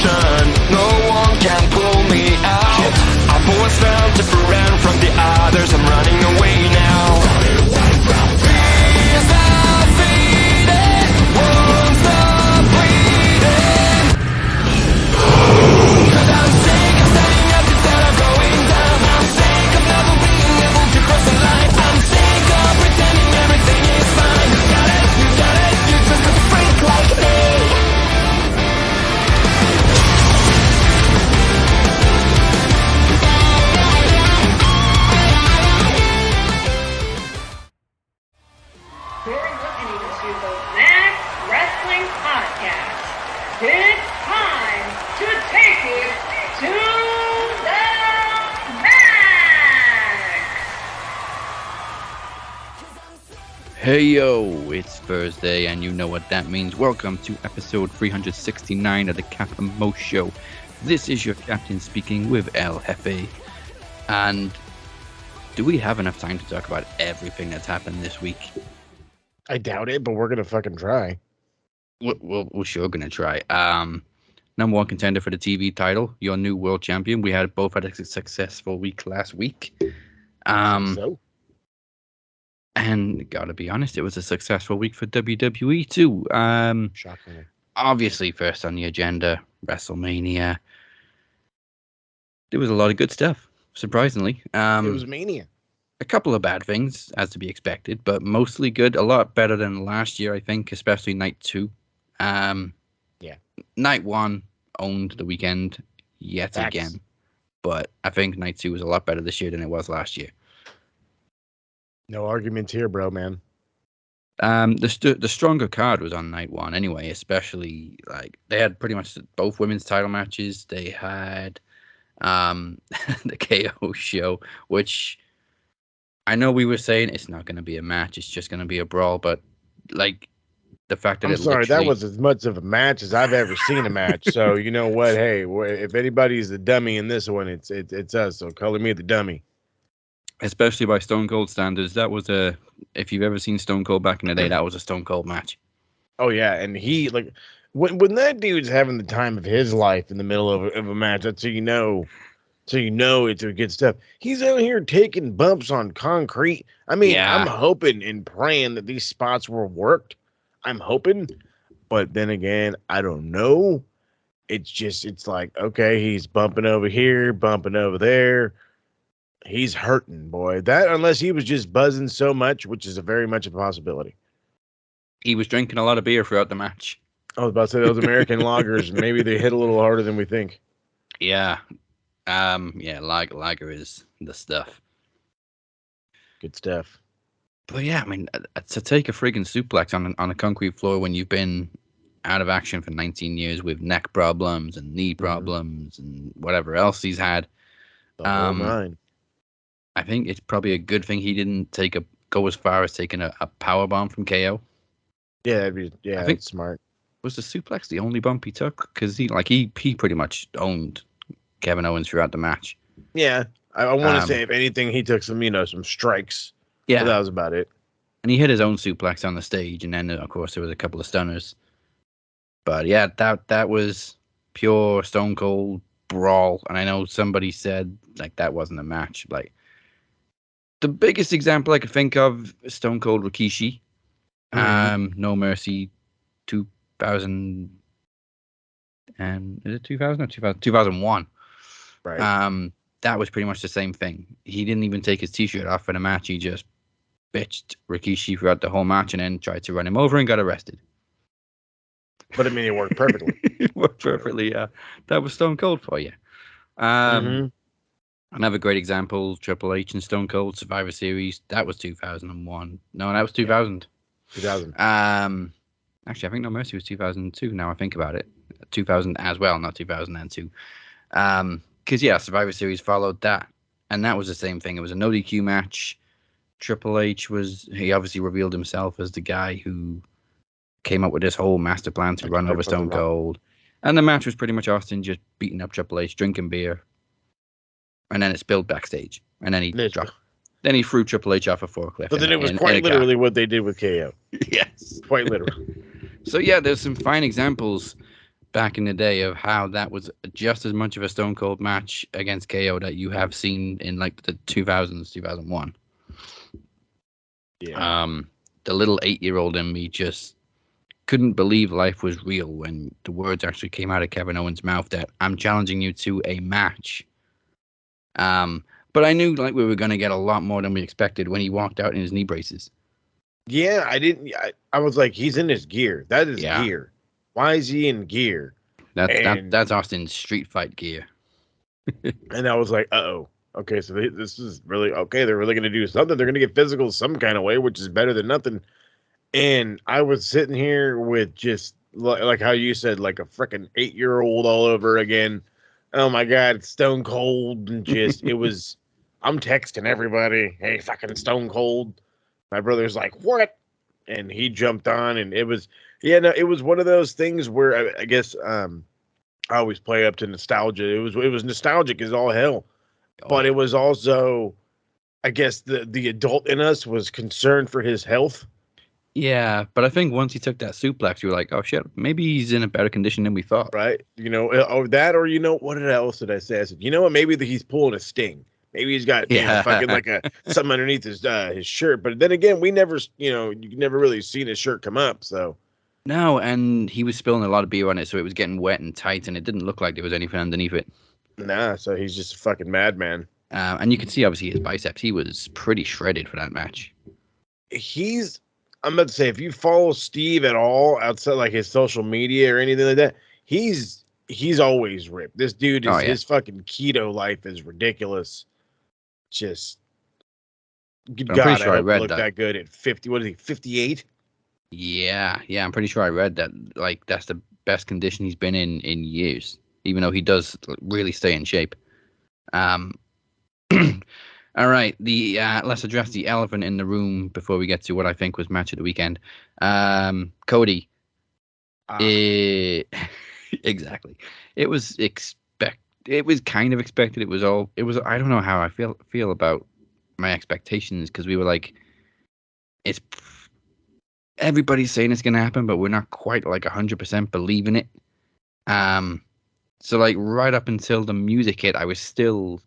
direction. No one can pull me out. I've always felt different from the others. I'm running away now. Fears are fading, won't stop bleeding. 'Cause I'm sick of standing up instead of going down. I'm sick of never being able to cross the line. I'm sick of pretending everything is fine. You got it, you're just a freak like me. You're listening to the Nash Wrestling Podcast. It's time to take it to the max! Hey yo, it's Thursday and you know what that means. Welcome to episode 369 of the Cap and Mo Show. This is your captain speaking with El Jefe. And do we have enough time to talk about everything that's happened this week? I doubt it, but we're gonna fucking try. We're sure gonna try. Number one contender for the TV title, your new world champion. We both had a successful week last week. So And gotta be honest, it was a successful week for WWE too. shockingly, Obviously, first on the agenda, WrestleMania. There was a lot of good stuff, surprisingly. it was Mania. A couple of bad things, as to be expected, but mostly good. A lot better than last year, I think, especially night 2. Yeah. Night 1 owned the weekend yet Facts. again, but I think night 2 was a lot better this year than it was last year. No arguments here, bro, man. The stronger card was on night 1 anyway, especially like they had pretty much both women's title matches. They had the KO show, which I know we were saying it's not going to be a match, it's just going to be a brawl, but like the fact that I'm sorry, that was as much of a match as I've ever seen a match. So you know what? Hey, if anybody's the dummy in this one, it's us. So color me the dummy. especially by Stone Cold standards, that was if you've ever seen Stone Cold back in the day, that was a Stone Cold match. Oh yeah, and he like when that dude's having the time of his life in the middle of a match, that's how you know. So you know it's a good stuff. He's out here taking bumps on concrete. I mean, Yeah. I'm hoping and praying that these spots were worked. I'm hoping, but then again, I don't know. It's like, okay, he's bumping over here, bumping over there. He's hurting, boy. That unless he was just buzzing so much, which is very much a possibility. He was drinking a lot of beer throughout the match. I was about to say those American lagers, maybe they hit a little harder than we think. Yeah. Lager is the stuff. Good stuff. But yeah, I mean, to take a friggin' suplex on a concrete floor when you've been out of action for 19 years with neck problems and knee problems and whatever else he's had, The whole nine. I think it's probably a good thing he didn't go as far as taking a power bomb from KO. Yeah, I think- that's smart. Was the suplex the only bump he took? Because he pretty much owned Kevin Owens throughout the match. Yeah, I want to say if anything, he took some strikes. Yeah, But that was about it. and he hit his own suplex on the stage, and then of course there was a couple of stunners. But yeah, that was pure Stone Cold brawl, and I know somebody said like that wasn't a match. Like the biggest example I could think of, Stone Cold Rikishi, No Mercy, 2000, and is it 2000 or 2001? Right. That was pretty much the same thing. He didn't even take his t-shirt off for the match. He just bitched Rikishi throughout the whole match and then tried to run him over and got arrested. But I mean, it worked perfectly. It worked perfectly, yeah. That was Stone Cold for you. Another great example, Triple H and Stone Cold Survivor Series. That was 2001. No, that was 2000. 2000. Actually, I think No Mercy was 2002. Now I think about it, 2000 as well, not 2002. Because yeah, Survivor Series followed that, and that was the same thing. It was a no DQ match. Triple H he obviously revealed himself as the guy who came up with this whole master plan to run over Stone Cold, and the match was pretty much Austin just beating up Triple H, drinking beer, and then it spilled backstage, and then he threw Triple H off a forklift. But then it was quite literally what they did with KO. Yes, Quite literally. So yeah, there's some fine examples back in the day of how that was just as much of a Stone Cold match against KO that you have seen in like the 2000s, 2001. Yeah. The little 8-year-old in me just couldn't believe life was real when the words actually came out of Kevin Owens' mouth that I'm challenging you to a match. But I knew like we were going to get a lot more than we expected when he walked out in his knee braces. Yeah, I didn't. I was like, he's in his gear. That is Yeah. gear. Why is he in gear? That's Austin's street fight gear. And I was like, uh-oh. Okay, so this is really okay. They're really going to do something. They're going to get physical some kind of way, which is better than nothing. And I was sitting here with just like how you said, like a freaking 8-year-old all over again. Oh my God, it's Stone Cold. And just, it was, I'm texting everybody, hey, fucking Stone Cold. My brother's like, what? And he jumped on, and it was, yeah, no, it was one of those things where I guess I always play up to nostalgia. It was nostalgic as all hell, but it was also, I guess the adult in us was concerned for his health. Yeah, but I think once he took that suplex, you were like, oh shit, maybe he's in a better condition than we thought. Right? Or that, or what else did I say? I said, what? Maybe he's pulling a Sting. Maybe he's got fucking like something underneath his shirt. But then again, we never, you never really seen his shirt come up. So no, and he was spilling a lot of beer on it, so it was getting wet and tight, and it didn't look like there was anything underneath it. Nah, so he's just a fucking madman. And you can see obviously his biceps. He was pretty shredded for that match. I'm about to say, if you follow Steve at all outside like his social media or anything like that, he's always ripped. This dude is his fucking keto life is ridiculous. Just God, I hope he looked that good at 50. What is he, 58? Yeah, I'm pretty sure I read that. Like that's the best condition he's been in years, even though he does really stay in shape. All right, let's address the elephant in the room before we get to what I think was match of the weekend. Cody. Exactly. It was It was kind of expected. It was. I don't know how I feel about my expectations because we were like, everybody's saying it's gonna happen, but we're not quite like 100% believing it. So like right up until the music hit, I was still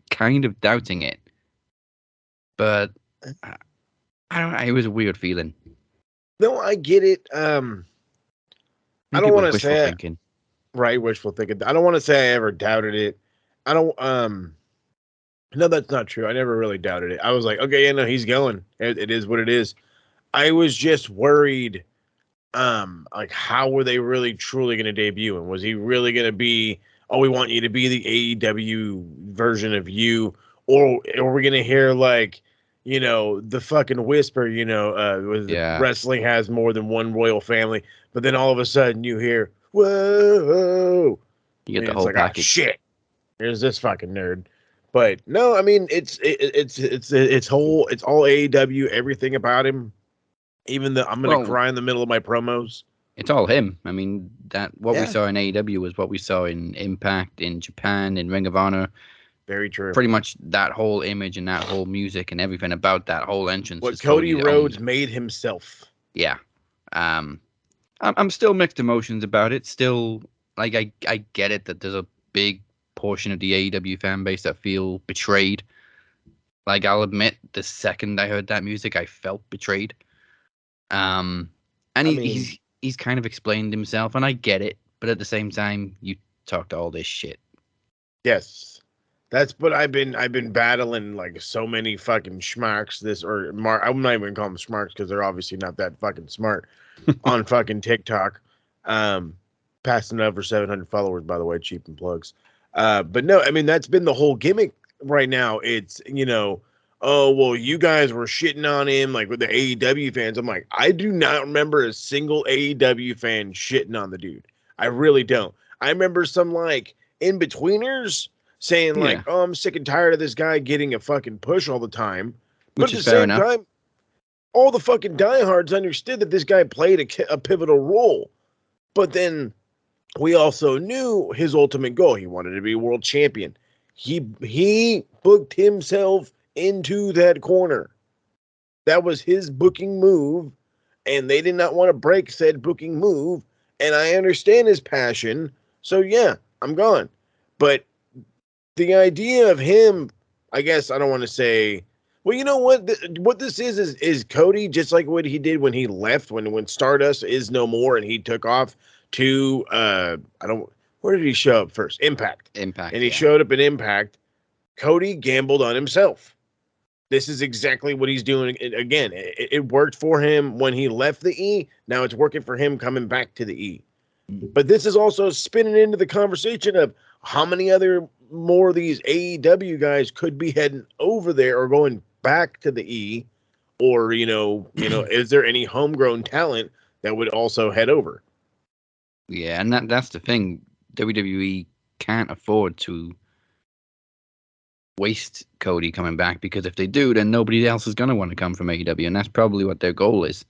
kind of doubting it, but I don't know. It was a weird feeling. No, I get it. I don't want to say thinking. Right, wishful thinking. I don't want to say I ever doubted it. I don't. No, that's not true. I never really doubted it. I was like, okay, yeah, no, he's going. It is what it is. I was just worried. Like how were they really truly going to debut, and was he really going to be? Oh, we want you to be the AEW version of you, or are we going to hear like, the fucking whisper, wrestling has more than one royal family, but then all of a sudden you hear, whoa, you get the whole package. Oh, shit, here's this fucking nerd. But no, I mean it's all AEW, everything about him. Even I'm gonna cry in the middle of my promos. It's all him. I mean, we saw in AEW was what we saw in Impact, in Japan, in Ring of Honor. Very true. Pretty much that whole image and that whole music and everything about that whole entrance. What Cody Rhodes made himself. Yeah. I'm still mixed emotions about it. Still, like I get it that there's a big portion of the AEW fan base that feel betrayed. Like I'll admit, the second I heard that music, I felt betrayed. And he's kind of explained himself, and I get it, but at the same time, you talked all this shit. Yes, that's what I've been battling like so many fucking schmarks. I'm not even gonna call them schmarks because they're obviously not that fucking smart on fucking TikTok. Passing over 700 followers, by the way, cheap and plugs. But no, I mean that's been the whole gimmick right now. It's oh, well, you guys were shitting on him, like, with the AEW fans. I'm like, I do not remember a single AEW fan shitting on the dude. I really don't. I remember some, like, in-betweeners saying, like, oh, I'm sick and tired of this guy getting a fucking push all the time. But at the same time, all the fucking diehards understood that this guy played a pivotal role. But then we also knew his ultimate goal. He wanted to be world champion. He booked himself into that corner. That was his booking move, and they did not want to break said booking move, And I understand his passion. So yeah, I'm gone. But the idea of him, I guess I don't want to say, well, you know what? What this is Cody, just like what he did when he left, when Stardust is no more and he took off to, I don't, where did he show up first? Impact. Impact. And he Yeah. showed up in Impact. Cody gambled on himself. This is exactly what he's doing again. It worked for him when he left the E. Now it's working for him coming back to the E. But this is also spinning into the conversation of how many other more of these AEW guys could be heading over there or going back to the E, or is there any homegrown talent that would also head over? Yeah, and that's the thing. WWE can't afford to waste Cody coming back, because if they do, then nobody else is going to want to come from AEW, and that's probably what their goal is.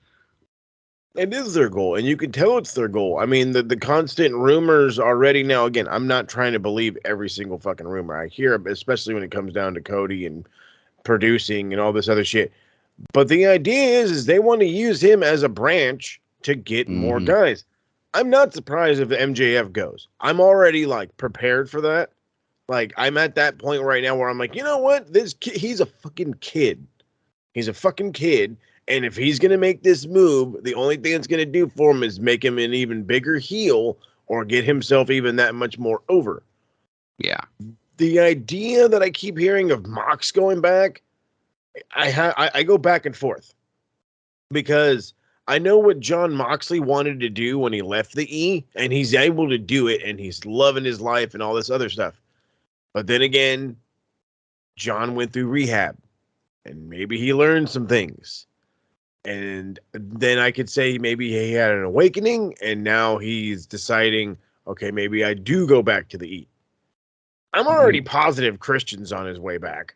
It is their goal, and you can tell it's their goal. I mean, the constant rumors already now, again, I'm not trying to believe every single fucking rumor I hear, especially when it comes down to Cody and producing and all this other shit. But the idea is they want to use him as a branch to get more guys. I'm not surprised if the MJF goes. I'm already like prepared for that. Like, I'm at that point right now where I'm like, you know what? This kid, he's a fucking kid. He's a fucking kid. And if he's going to make this move, the only thing it's going to do for him is make him an even bigger heel or get himself even that much more over. Yeah. The idea that I keep hearing of Mox going back, I go back and forth, because I know what John Moxley wanted to do when he left the E, and he's able to do it, and he's loving his life and all this other stuff. But then again, John went through rehab, and maybe he learned some things. And then I could say maybe he had an awakening, and now he's deciding, okay, maybe I do go back to the E. I'm already positive Christian's on his way back.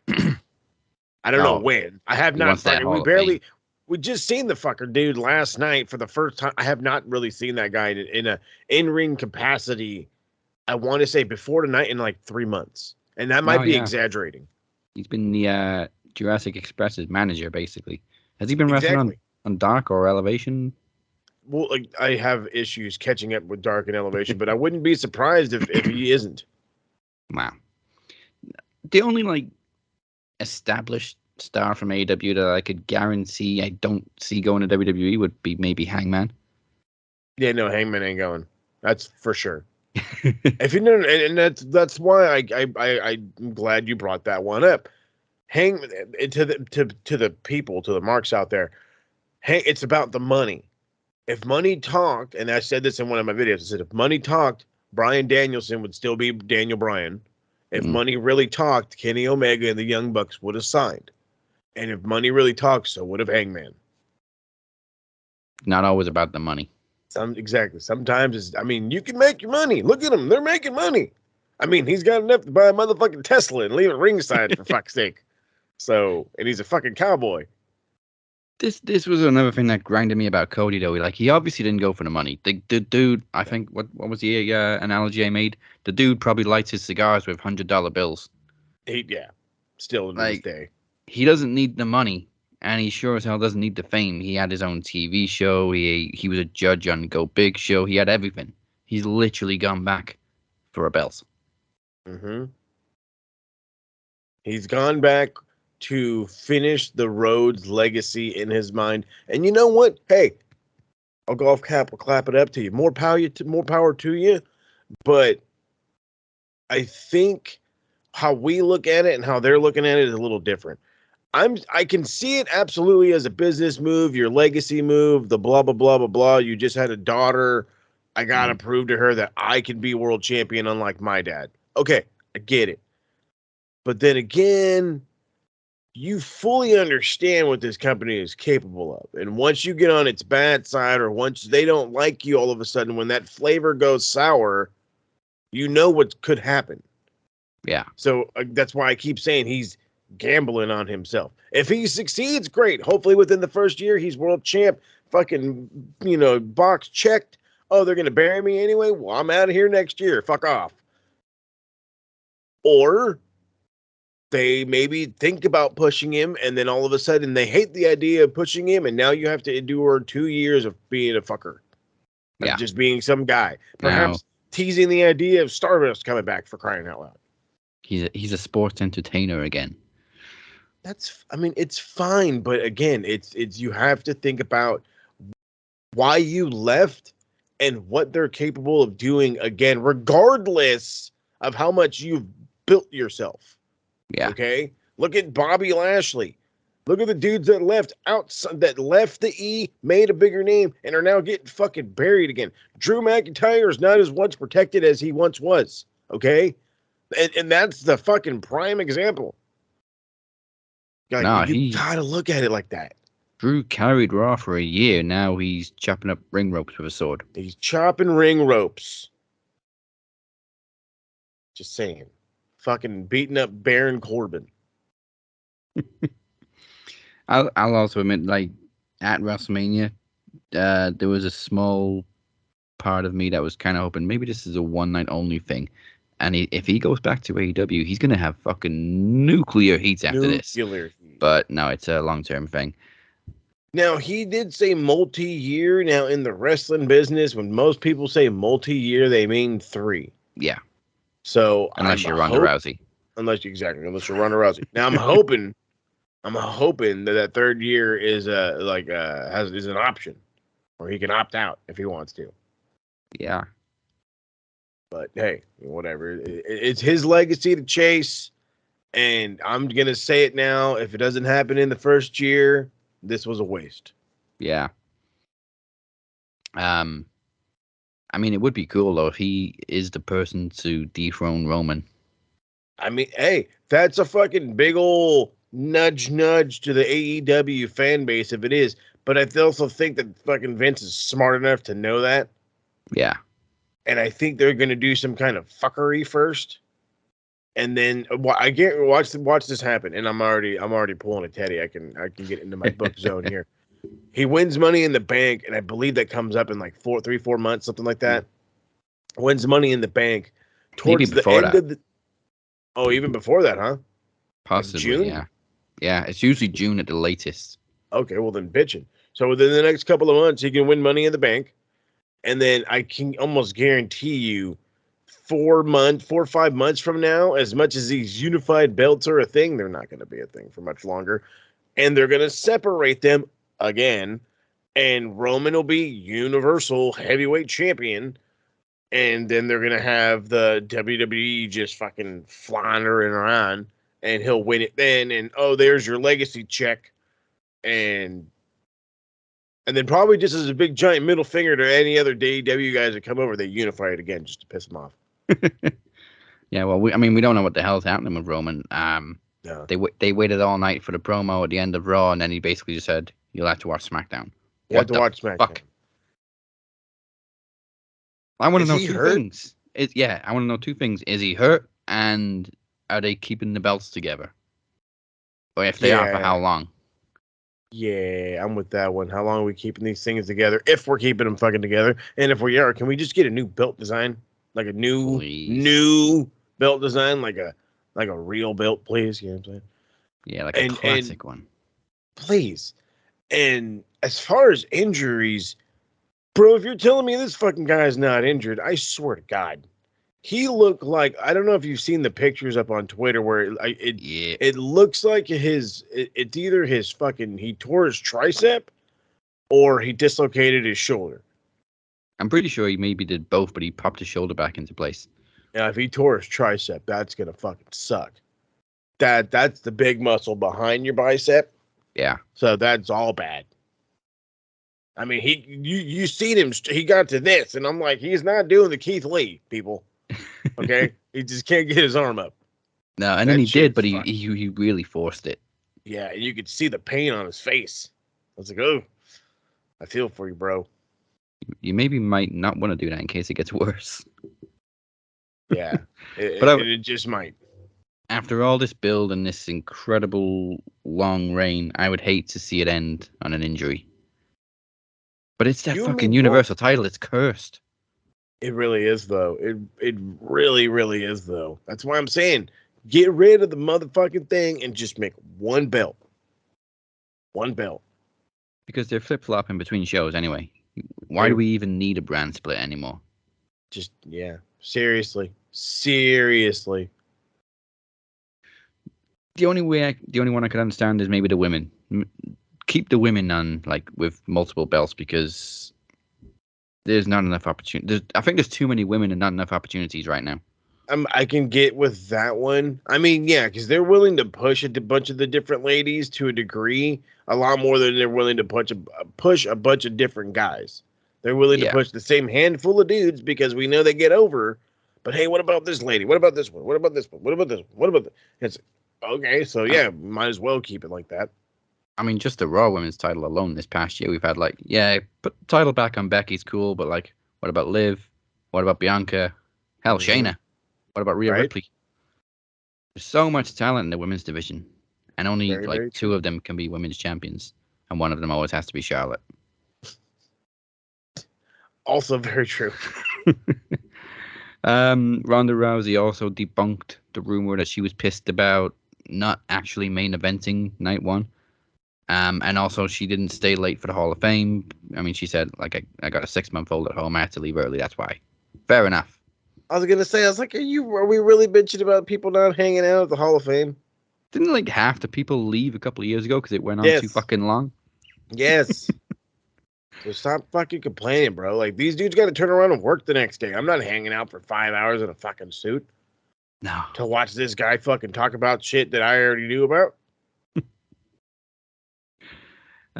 I don't know when. I have not fucking, we just seen the fucker dude last night for the first time. I have not really seen that guy in a in-ring capacity, I want to say before tonight, in like 3 months. And that might be exaggerating. He's been the Jurassic Express's manager, basically. Has he been wrestling on Dark or Elevation? Well, like, I have issues catching up with Dark and Elevation, but I wouldn't be surprised if he isn't. Wow. The only established star from AEW that I could guarantee I don't see going to WWE would be maybe Hangman. Yeah, no, Hangman ain't going. That's for sure. If you know, and that's why I'm glad you brought that one up. Hangman, to the people, to the marks out there, it's about the money. If money talked, and I said this in one of my videos, I said if money talked, Bryan Danielson would still be Daniel Bryan. If money really talked, Kenny Omega and the Young Bucks would have signed. And if money really talked, so would have Hangman. Not always about the money. Exactly. Sometimes you can make your money. Look at them. They're making money. I mean, he's got enough to buy a motherfucking Tesla and leave it ringside, for fuck's sake. So, and he's a fucking cowboy. This was another thing that grinded me about Cody, though. He obviously didn't go for the money. The dude, I think, what was the analogy I made? The dude probably lights his cigars with $100 bills. Still to this day. He doesn't need the money, and he sure as hell doesn't need the fame. He had his own TV show. He was a judge on Go Big Show. He had everything. He's literally gone back for a belt. Mm-hmm. He's gone back to finish the Rhodes legacy in his mind. And you know what? Hey, I'll golf cap will clap it up to you. More power to you. But I think how we look at it and how they're looking at it is a little different. I can see it absolutely as a business move, your legacy move, the blah, blah, blah, blah, blah. You just had a daughter. I got to prove to her that I can be world champion unlike my dad. Okay, I get it. But then again, you fully understand what this company is capable of. And once you get on its bad side, or once they don't like you all of a sudden, when that flavor goes sour, you know what could happen. Yeah. So that's why I keep saying he's gambling on himself. If he succeeds, great. Hopefully within the first year, he's world champ. Fucking, box checked. Oh, they're going to bury me anyway? Well, I'm out of here next year. Fuck off. Or they maybe think about pushing him, and then all of a sudden they hate the idea of pushing him, and now you have to endure 2 years of being a fucker. of Yeah. just being some guy. Now- Perhaps teasing the idea of Stardust coming back for crying out loud. He's a sports entertainer again. I mean, it's fine, but again, it's you have to think about why you left and what they're capable of doing again, regardless of how much you've built yourself. Yeah. Okay? Look at Bobby Lashley. Look at the dudes that left outside, that left the E, made a bigger name, and are now getting fucking buried again. Drew McIntyre is not as once protected as he once was. Okay? And that's the fucking prime example. Like, Nah, you gotta look at it like that. Drew carried Raw for a year. Now he's chopping up ring ropes with a sword. He's chopping ring ropes. Just saying. Fucking beating up Baron Corbin. I'll also admit, like, at WrestleMania, there was a small part of me that was kind of hoping maybe this is a one night only thing. And if he goes back to AEW, he's going to have fucking nuclear heat after this. Nuclear heat. But no, it's a long term thing. Now, he did say multi-year. Now, in the wrestling business, when most people say multi-year, they mean 3. Yeah. So Unless you're Ronda Rousey. Unless you're Ronda Rousey. Now, I'm hoping that third year is is an option, or he can opt out if he wants to. Yeah. But hey, whatever. It's his legacy to chase, and I'm gonna say it now. If it doesn't happen in the first year, this was a waste. Yeah. I mean, it would be cool though if he is the person to dethrone Roman. I mean, hey, that's a fucking big ol' nudge to the AEW fan base if it is. But I also think that fucking Vince is smart enough to know that. Yeah. And I think they're going to do some kind of fuckery first, and then I get watch this happen. And I'm already pulling a Teddy. I can get into my book zone here. He wins Money in the Bank, and I believe that comes up in like 4 months, something like that. Wins Money in the Bank towards the end of the. Oh, even before that, huh? Possibly, June? yeah. Yeah, it's usually June at the latest. Okay, well then bitching. So within the next couple of months, he can win Money in the Bank. And then I can almost guarantee you 4 or 5 months from now, as much as these unified belts are a thing, they're not going to be a thing for much longer. And they're going to separate them again. And Roman will be Universal Heavyweight Champion. And then they're going to have the WWE just fucking floundering around. And he'll win it then. And, oh, there's your legacy check. And then probably just as a big giant middle finger to any other AEW guys that come over, they unify it again just to piss them off. Yeah, well, we don't know what the hell's happening with Roman. No. They waited all night for the promo at the end of Raw, and then he basically just said, "You'll have to watch SmackDown." You have to watch SmackDown. Fuck? I want to know he two hurt? things. I want to know two things. Is he hurt, and are they keeping the belts together? Or if they are, for how long? Yeah, I'm with that one. How long are we keeping these things together? If we're keeping them fucking together, and if we are, can we just get a new belt design, like a new belt design, like a real belt, please? You know what I'm saying? Yeah, like a classic one, please. And as far as injuries, bro, if you're telling me this fucking guy is not injured, I swear to God, he looked like, I don't know if you've seen the pictures up on Twitter where it looks like it's either his fucking, he tore his tricep or he dislocated his shoulder. I'm pretty sure he maybe did both, but he popped his shoulder back into place. Yeah, if he tore his tricep, that's gonna fucking suck. That's the big muscle behind your bicep. Yeah. So that's all bad. I mean, you seen him, he got to this, and I'm like, he's not doing the Keith Lee, people. Okay? He just can't get his arm up. No, and then he did, but he really forced it. Yeah, and you could see the pain on his face. I was like, oh, I feel for you, bro. You maybe might not want to do that in case it gets worse. Yeah, it just might. After all this build and this incredible long reign, I would hate to see it end on an injury. But it's that fucking Universal title. It's cursed. It really is, though. It really, really is, though. That's why I'm saying, get rid of the motherfucking thing and just make one belt. One belt. Because they're flip-flopping between shows anyway. Why do we even need a brand split anymore? Just seriously. The only one I could understand is maybe the women. Keep the women on like with multiple belts because there's not enough opportunity. I think there's too many women and not enough opportunities right now. I can get with that one. I mean, yeah, because they're willing to push a bunch of the different ladies to a degree, a lot more than they're willing to push a bunch of different guys. They're willing to push the same handful of dudes because we know they get over. But hey, what about this lady? What about this one? What about this one? What about this one? What about this? It's okay. So yeah, might as well keep it like that. I mean, just the Raw Women's title alone this past year, we've had like, put the title back on Becky's cool, but like, what about Liv? What about Bianca? Hell, Shayna. What about Rhea Ripley? There's so much talent in the women's division, and only very two of them can be women's champions, and one of them always has to be Charlotte. Also very true. Ronda Rousey also debunked the rumor that she was pissed about not actually main eventing night one. And also she didn't stay late for the Hall of Fame. I mean, she said, like, I got a 6-month-old at home. I had to leave early. That's why. Fair enough. I was going to say, I was like, are we really bitching about people not hanging out at the Hall of Fame? Didn't like half the people leave a couple of years ago because it went on too fucking long? Yes. So stop fucking complaining, bro. Like, these dudes got to turn around and work the next day. I'm not hanging out for 5 hours in a fucking suit. No. To watch this guy fucking talk about shit that I already knew about.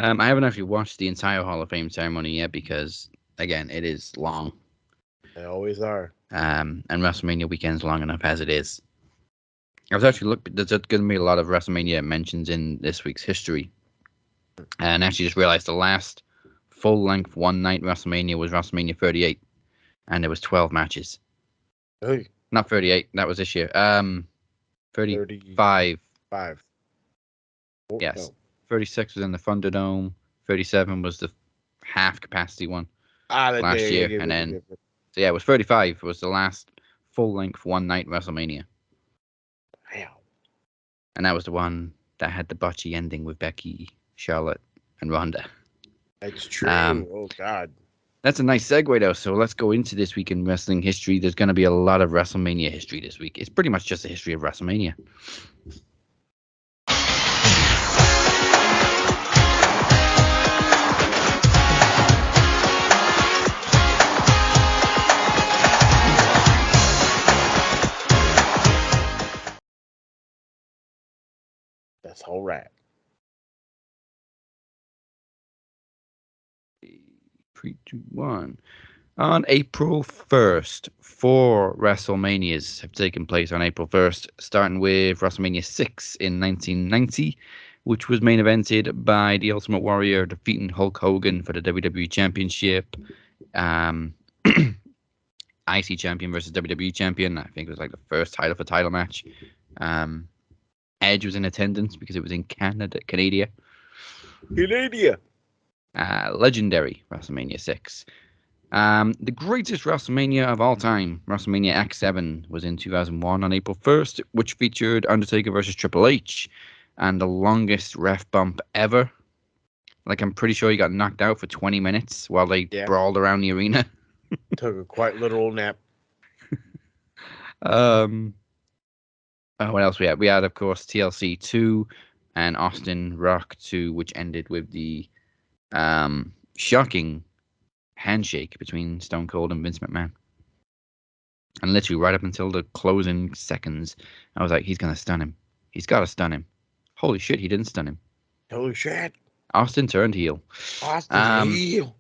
I haven't actually watched the entire Hall of Fame ceremony yet because, again, it is long. They always are. And WrestleMania weekend's long enough as it is. I was actually there's going to be a lot of WrestleMania mentions in this week's history. And actually just realized the last full-length one-night WrestleMania was WrestleMania 38. And there was 12 matches. Hey. Not 38. That was this year. 35. 5. Yes. No. 36 was in the Thunderdome. 37 was the half-capacity one last year. And then, so yeah, it was 35. It was the last full-length one-night WrestleMania. Wow. And that was the one that had the botchy ending with Becky, Charlotte, and Ronda. That's true. Oh, God. That's a nice segue, though. So let's go into this week in wrestling history. There's going to be a lot of WrestleMania history this week. It's pretty much just the history of WrestleMania. That's all right. 3, 2, 1. On April 1st, 4 WrestleManias have taken place on April 1st, starting with WrestleMania 6 in 1990, which was main evented by The Ultimate Warrior defeating Hulk Hogan for the WWE Championship. IC Champion versus WWE Champion. I think it was like the first title for title match. Edge was in attendance because it was in Canada. Legendary WrestleMania 6. The greatest WrestleMania of all time, WrestleMania X7, was in 2001 on April 1st, which featured Undertaker versus Triple H, and the longest ref bump ever. Like, I'm pretty sure he got knocked out for 20 minutes while they brawled around the arena. Took a quite literal nap. What else we had? We had, of course, TLC 2 and Austin Rock 2, which ended with the shocking handshake between Stone Cold and Vince McMahon. And literally right up until the closing seconds, I was like, he's going to stun him. He's got to stun him. Holy shit, he didn't stun him. Holy shit. Austin turned heel. Heel.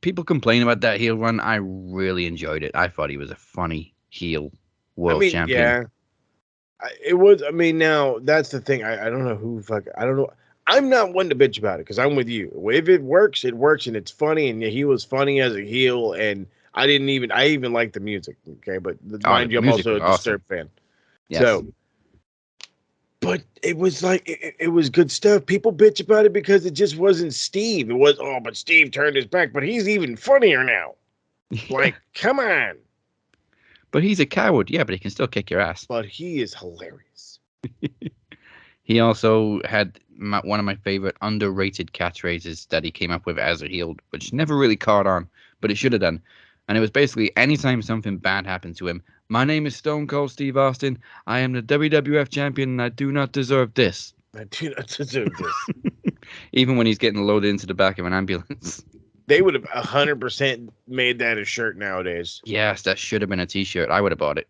People complain about that heel run. I really enjoyed it. I thought he was a funny heel world champion. Yeah. It was, now, that's the thing. I don't know who I don't know. I'm not one to bitch about it because I'm with you. If it works, it works, and it's funny, and he was funny as a heel, and I even like the music, okay? But mind you, I'm also a Disturbed fan. Yes. So, but it was like, it was good stuff. People bitch about it because it just wasn't Steve. It was, but Steve turned his back, but he's even funnier now. Like, come on. But he's a coward, yeah, but he can still kick your ass. But he is hilarious. He also had one of my favorite underrated catchphrases that he came up with as a heel, which never really caught on, but it should have done. And it was basically anytime something bad happened to him, my name is Stone Cold Steve Austin. I am the WWF champion, and I do not deserve this. I do not deserve this. Even when he's getting loaded into the back of an ambulance. They would have 100% made that a shirt nowadays. Yes, that should have been a T-shirt. I would have bought it.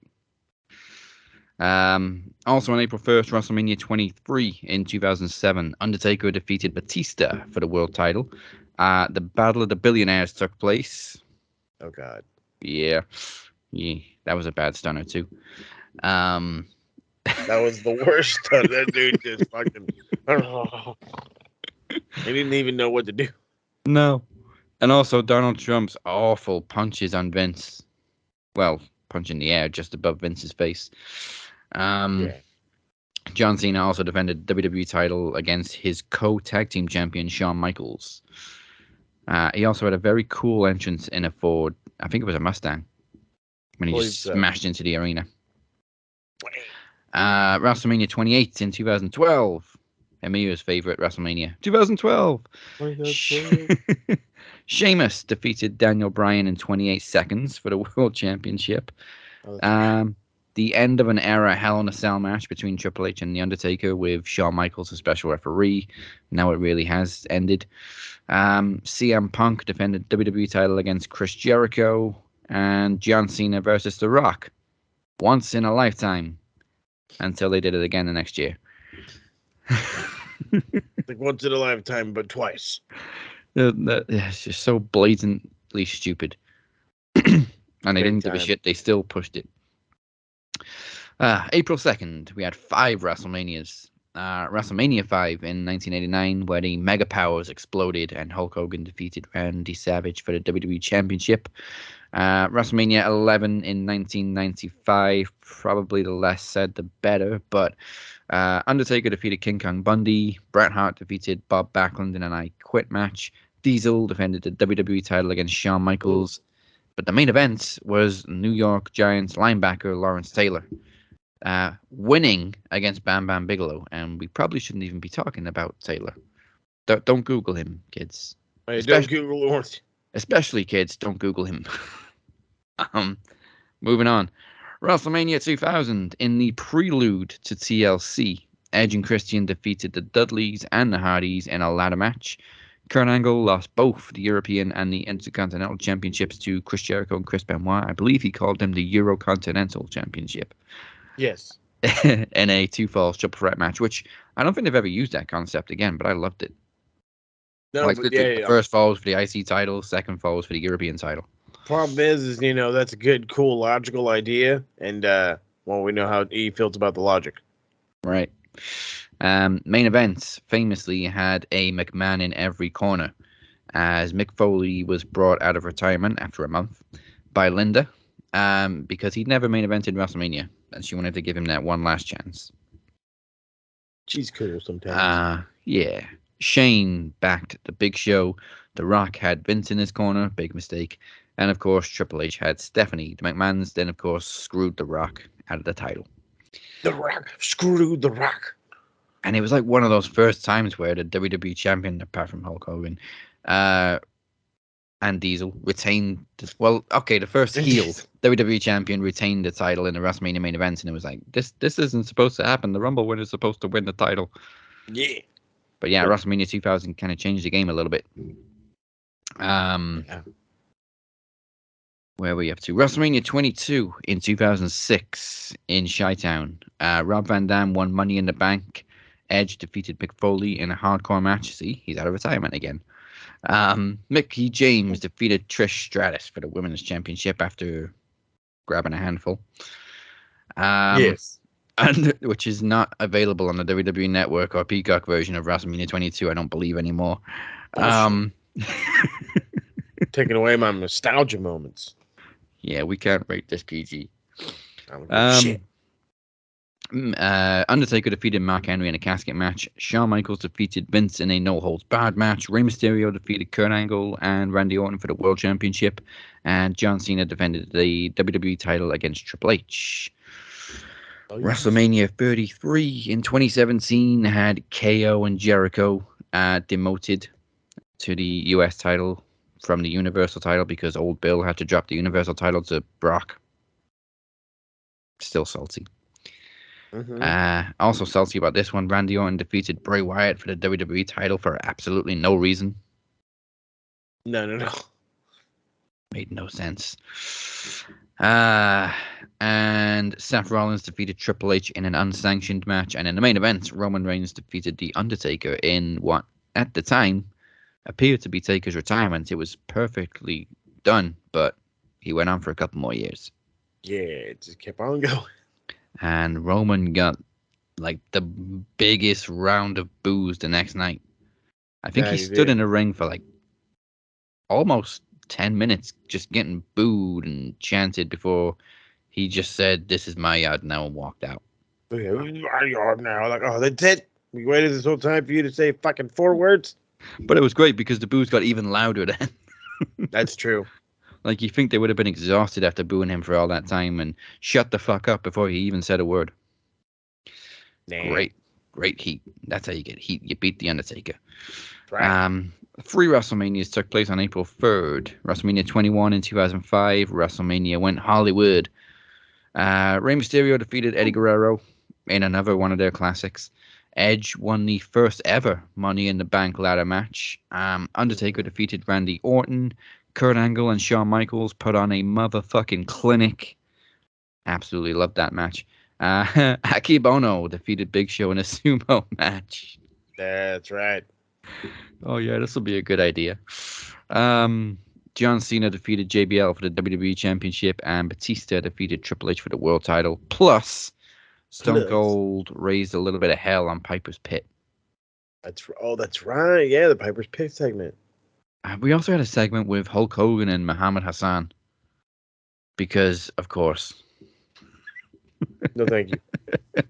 Also on April 1st, WrestleMania 23 in 2007, Undertaker defeated Batista for the world title. The Battle of the Billionaires took place. Oh, God. Yeah, that was a bad stunner, too. That was the worst stuff. That dude just fucking... He didn't even know what to do. No. And also Donald Trump's awful punches on Vince. Well, punch in the air just above Vince's face. Yeah. John Cena also defended the WWE title against his co-tag team champion, Shawn Michaels. He also had a very cool entrance in a Ford. I think it was a Mustang. When he just smashed into the arena. WrestleMania 28 in 2012. Emilio's favorite WrestleMania. 2012. Sheamus defeated Daniel Bryan in 28 seconds for the World Championship. The end of an era Hell in a Cell match between Triple H and The Undertaker with Shawn Michaels as special referee. Now it really has ended. CM Punk defended WWE title against Chris Jericho. And John Cena versus The Rock. Once in a lifetime. Until they did it again the next year. Like once in a lifetime, but twice. It's just so blatantly stupid. And they didn't give a shit. They still pushed it. April 2nd, we had 5 WrestleManias. WrestleMania 5 in 1989, where the Mega Powers exploded and Hulk Hogan defeated Randy Savage for the WWE Championship. WrestleMania 11 in 1995, probably the less said the better, but Undertaker defeated King Kong Bundy. Bret Hart defeated Bob Backlund in an I Quit match. Diesel defended the WWE title against Shawn Michaels. But the main event was New York Giants linebacker Lawrence Taylor winning against Bam Bam Bigelow. And we probably shouldn't even be talking about Taylor. Don't Google him, kids. Hey, don't Google Lawrence. Especially kids, don't Google him. Moving on. WrestleMania 2000, in the prelude to TLC, Edge and Christian defeated the Dudleys and the Hardys in a ladder match. Kurt Angle lost both the European and the Intercontinental Championships to Chris Jericho and Chris Benoit. I believe he called them the Eurocontinental Championship. Yes. In a 2-falls triple threat match, which I don't think they've ever used that concept again, but I loved it. No, like but the first falls for the IC title, second falls for the European title. Problem is that's a good, cool, logical idea, and we know how he feels about the logic. Right. Main events famously had a McMahon in every corner, as Mick Foley was brought out of retirement after a month by Linda, because he'd never main evented WrestleMania, and she wanted to give him that one last chance. She's cool sometimes. Yeah. Shane backed the Big Show. The Rock had Vince in his corner, big mistake. And of course, Triple H had Stephanie. The McMahons then, of course, screwed The Rock out of the title. The Rock screwed The Rock. And it was like one of those first times where the WWE champion, apart from Hulk Hogan, and Diesel retained. The first heel WWE champion retained the title in the WrestleMania main event, and it was like this isn't supposed to happen. The Rumble winner is supposed to win the title. Yeah. But yeah, WrestleMania 2000 kind of changed the game a little bit. Where were we up to? WrestleMania 22 in 2006 in Chi-Town. Rob Van Dam won Money in the Bank. Edge defeated Mick Foley in a hardcore match. See, he's out of retirement again. Mickey James defeated Trish Stratus for the Women's Championship after grabbing a handful. Yes. And which is not available on the WWE Network or Peacock version of WrestleMania 22, I don't believe anymore. Taking away my nostalgia moments. Yeah, we can't rate this PG. Shit. Undertaker defeated Mark Henry in a casket match. Shawn Michaels defeated Vince in a no-holds-barred match. Rey Mysterio defeated Kurt Angle and Randy Orton for the World Championship. And John Cena defended the WWE title against Triple H. Oh, yeah. WrestleMania 33 in 2017 had KO and Jericho demoted to the US title from the Universal title because old Bill had to drop the Universal title to Brock. Still salty. Also salty about this one. Randy Orton defeated Bray Wyatt for the WWE title for absolutely no reason. No. Made no sense. And Seth Rollins defeated Triple H in an unsanctioned match. And in the main event, Roman Reigns defeated The Undertaker in what, at the time, appeared to be Taker's retirement. It was perfectly done, but he went on for a couple more years. Yeah, it just kept on going. And Roman got like the biggest round of boos the next night. I think Yeah, he he stood did. in the ring for like almost 10 minutes just getting booed and chanted before he just said, "This is my yard now," and walked out. Okay, this is our yard now. Like, oh, that's it. We waited this whole time for you to say fucking 4 words. But it was great because the boos got even louder then. That's true. Like, you think they would have been exhausted after booing him for all that time and shut the fuck up before he even said a word. Nah. Great heat. That's how you get heat. You beat The Undertaker. Right. 3 WrestleManias took place on April 3rd. WrestleMania 21 in 2005. WrestleMania went Hollywood. Rey Mysterio defeated Eddie Guerrero in another one of their classics. Edge won the first ever Money in the Bank ladder match. Undertaker defeated Randy Orton. Kurt Angle and Shawn Michaels put on a motherfucking clinic. Absolutely loved that match. Akebono defeated Big Show in a sumo match. That's right. Oh yeah, this will be a good idea. John Cena defeated JBL for the WWE Championship, and Batista defeated Triple H for the World Title. Plus, Stone Cold raised a little bit of hell on Piper's Pit. That's right. Yeah, the Piper's Pit segment. We also had a segment with Hulk Hogan and Muhammad Hassan. Because, of course. No, thank you.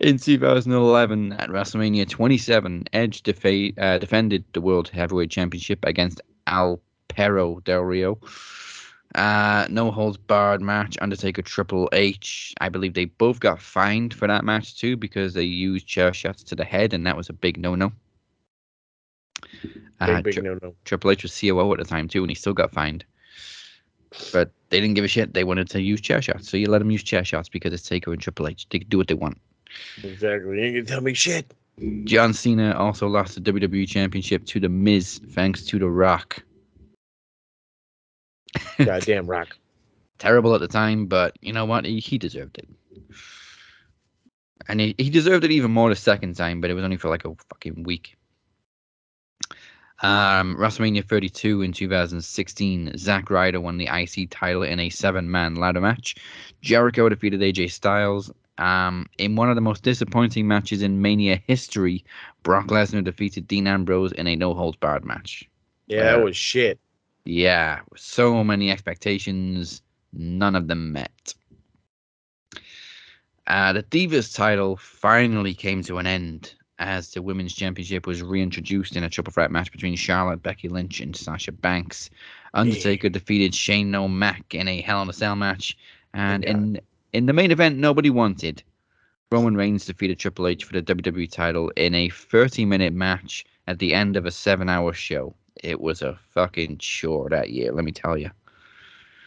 In 2011, at WrestleMania 27, Edge defended the World Heavyweight Championship against Al Perro Del Rio. No holds barred match. Undertaker Triple H. I believe they both got fined for that match too because they used chair shots to the head, and that was a big no-no. Big no-no. Triple H was COO at the time too, and he still got fined. But they didn't give a shit. They wanted to use chair shots, so you let them use chair shots because it's Taker and Triple H. They can do what they want. Exactly. You ain't gonna tell me shit. John Cena also lost the WWE Championship to The Miz thanks to The Rock. Goddamn Rock. Terrible at the time, but you know what? He deserved it. And he deserved it even more the second time, but it was only for like a fucking week. WrestleMania 32 in 2016, Zack Ryder won the IC title in a 7-man ladder match. Jericho defeated AJ Styles. In one of the most disappointing matches in Mania history, Brock Lesnar defeated Dean Ambrose in a no-holds-barred match. Yeah, that was shit. Yeah, so many expectations, none of them met. The Divas title finally came to an end as the Women's Championship was reintroduced in a triple threat match between Charlotte, Becky Lynch, and Sasha Banks. Undertaker defeated Shane O'Mac in a Hell in a Cell match. And in the main event nobody wanted, Roman Reigns defeated Triple H for the WWE title in a 30-minute match at the end of a 7-hour show. It was a fucking chore that year, let me tell you.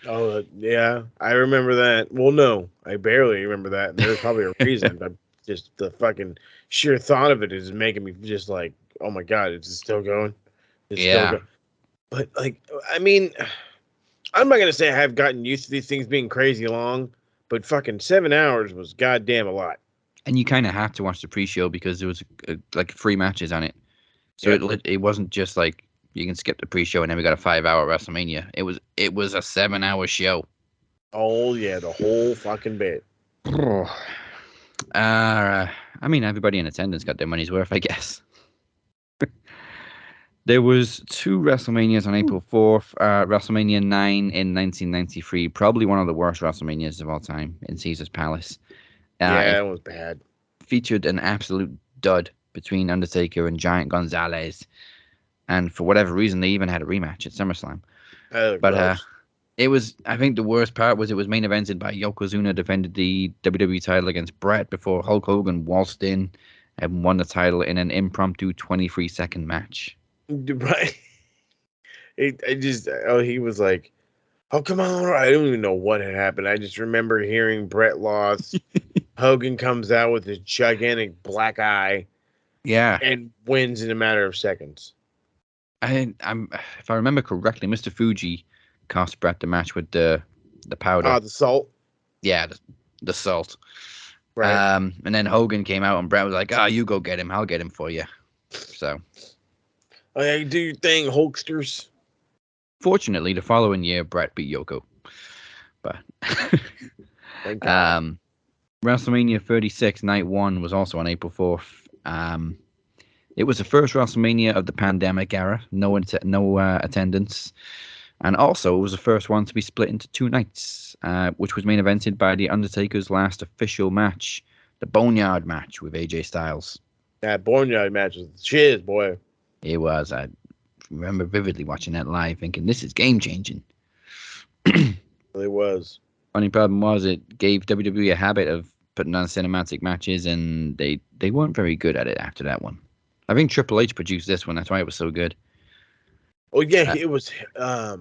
Oh, yeah. I remember that. Well, no, I barely remember that. And there's probably a reason, but just the fucking sheer thought of it is making me just like, oh my God, it's still going. It's still going. But, like, I mean, I'm not going to say I have gotten used to these things being crazy long, but fucking 7 hours was goddamn a lot. And you kind of had to watch the pre-show because there was like 3 matches on it. So it wasn't just like, you can skip the pre-show and then we got a 5-hour WrestleMania. It was a 7-hour show. Oh yeah, the whole fucking bit. I mean, everybody in attendance got their money's worth, I guess. There was 2 WrestleManias on April 4th. WrestleMania 9 in 1993, probably one of the worst WrestleManias of all time in Caesar's Palace. That was bad. Featured an absolute dud between Undertaker and Giant Gonzalez. And for whatever reason, they even had a rematch at SummerSlam. But I think the worst part was it was main evented by Yokozuna defended the WWE title against Brett before Hulk Hogan waltzed in and won the title in an impromptu 23-second match. Right. He was like, oh, come on. I don't even know what had happened. I just remember hearing Brett lost. Hogan comes out with his gigantic black eye Yeah. and wins in a matter of seconds. If I remember correctly, Mr. Fuji cost Brett the match with the powder. The salt. Yeah, the salt. Right. And then Hogan came out and Brett was like, you go get him. I'll get him for you. So. Oh, yeah, do your thing, Hulksters. Fortunately, the following year, Brett beat Yoko. But Thank God. WrestleMania 36 Night 1 was also on April 4th. It was the first WrestleMania of the pandemic era. No attendance. And also, it was the first one to be split into 2 nights, which was main evented by The Undertaker's last official match, the Boneyard match with AJ Styles. That Boneyard match was the shiz, boy. It was. I remember vividly watching that live thinking, this is game-changing. It was. Funny problem was it gave WWE a habit of putting on cinematic matches, and they weren't very good at it after that one. I think Triple H produced this one. That's why it was so good. Oh, yeah, it was. I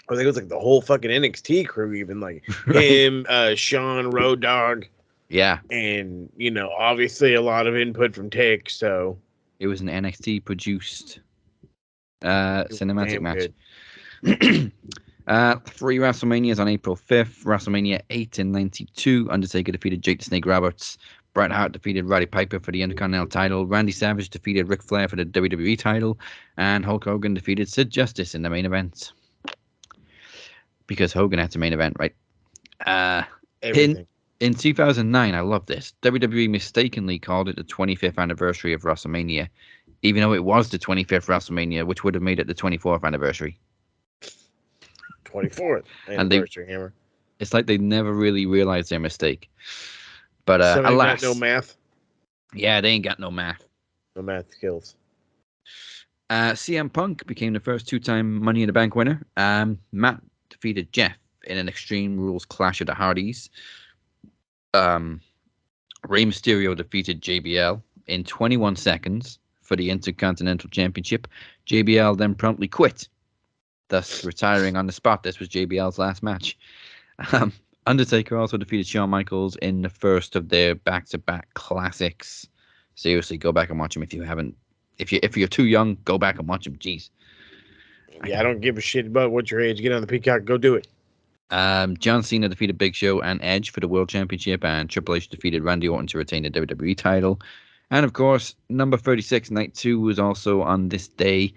think it was like the whole fucking NXT crew, even like him, Sean, Road Dogg. Yeah. And, obviously a lot of input from Tick, so. It was an NXT produced cinematic match. 3 WrestleManias on April 5th. WrestleMania 8 in 92. Undertaker defeated Jake the Snake Roberts. Bret Hart defeated Roddy Piper for the Intercontinental title. Randy Savage defeated Ric Flair for the WWE title. And Hulk Hogan defeated Sid Justice in the main event. Because Hogan had to main event, right? Everything. In 2009, I love this. WWE mistakenly called it the 25th anniversary of WrestleMania, even though it was the 25th WrestleMania, which would have made it the 24th anniversary. 24th anniversary, Hammer. It's like they never really realized their mistake. But alas, no math. Yeah, they ain't got no math. No math skills. CM Punk became the first 2-time Money in the Bank winner. Matt defeated Jeff in an Extreme Rules clash of the Hardys. Rey Mysterio defeated JBL in 21 seconds for the Intercontinental Championship. JBL then promptly quit, thus retiring on the spot. This was JBL's last match. Undertaker also defeated Shawn Michaels in the first of their back-to-back classics. Seriously, go back and watch them if you haven't. If you're too young, go back and watch them. Jeez. Yeah, I don't give a shit about what your age. Get on the Peacock, go do it. John Cena defeated Big Show and Edge for the World Championship, and Triple H defeated Randy Orton to retain the WWE title. And of course, number 36, Night 2, was also on this day,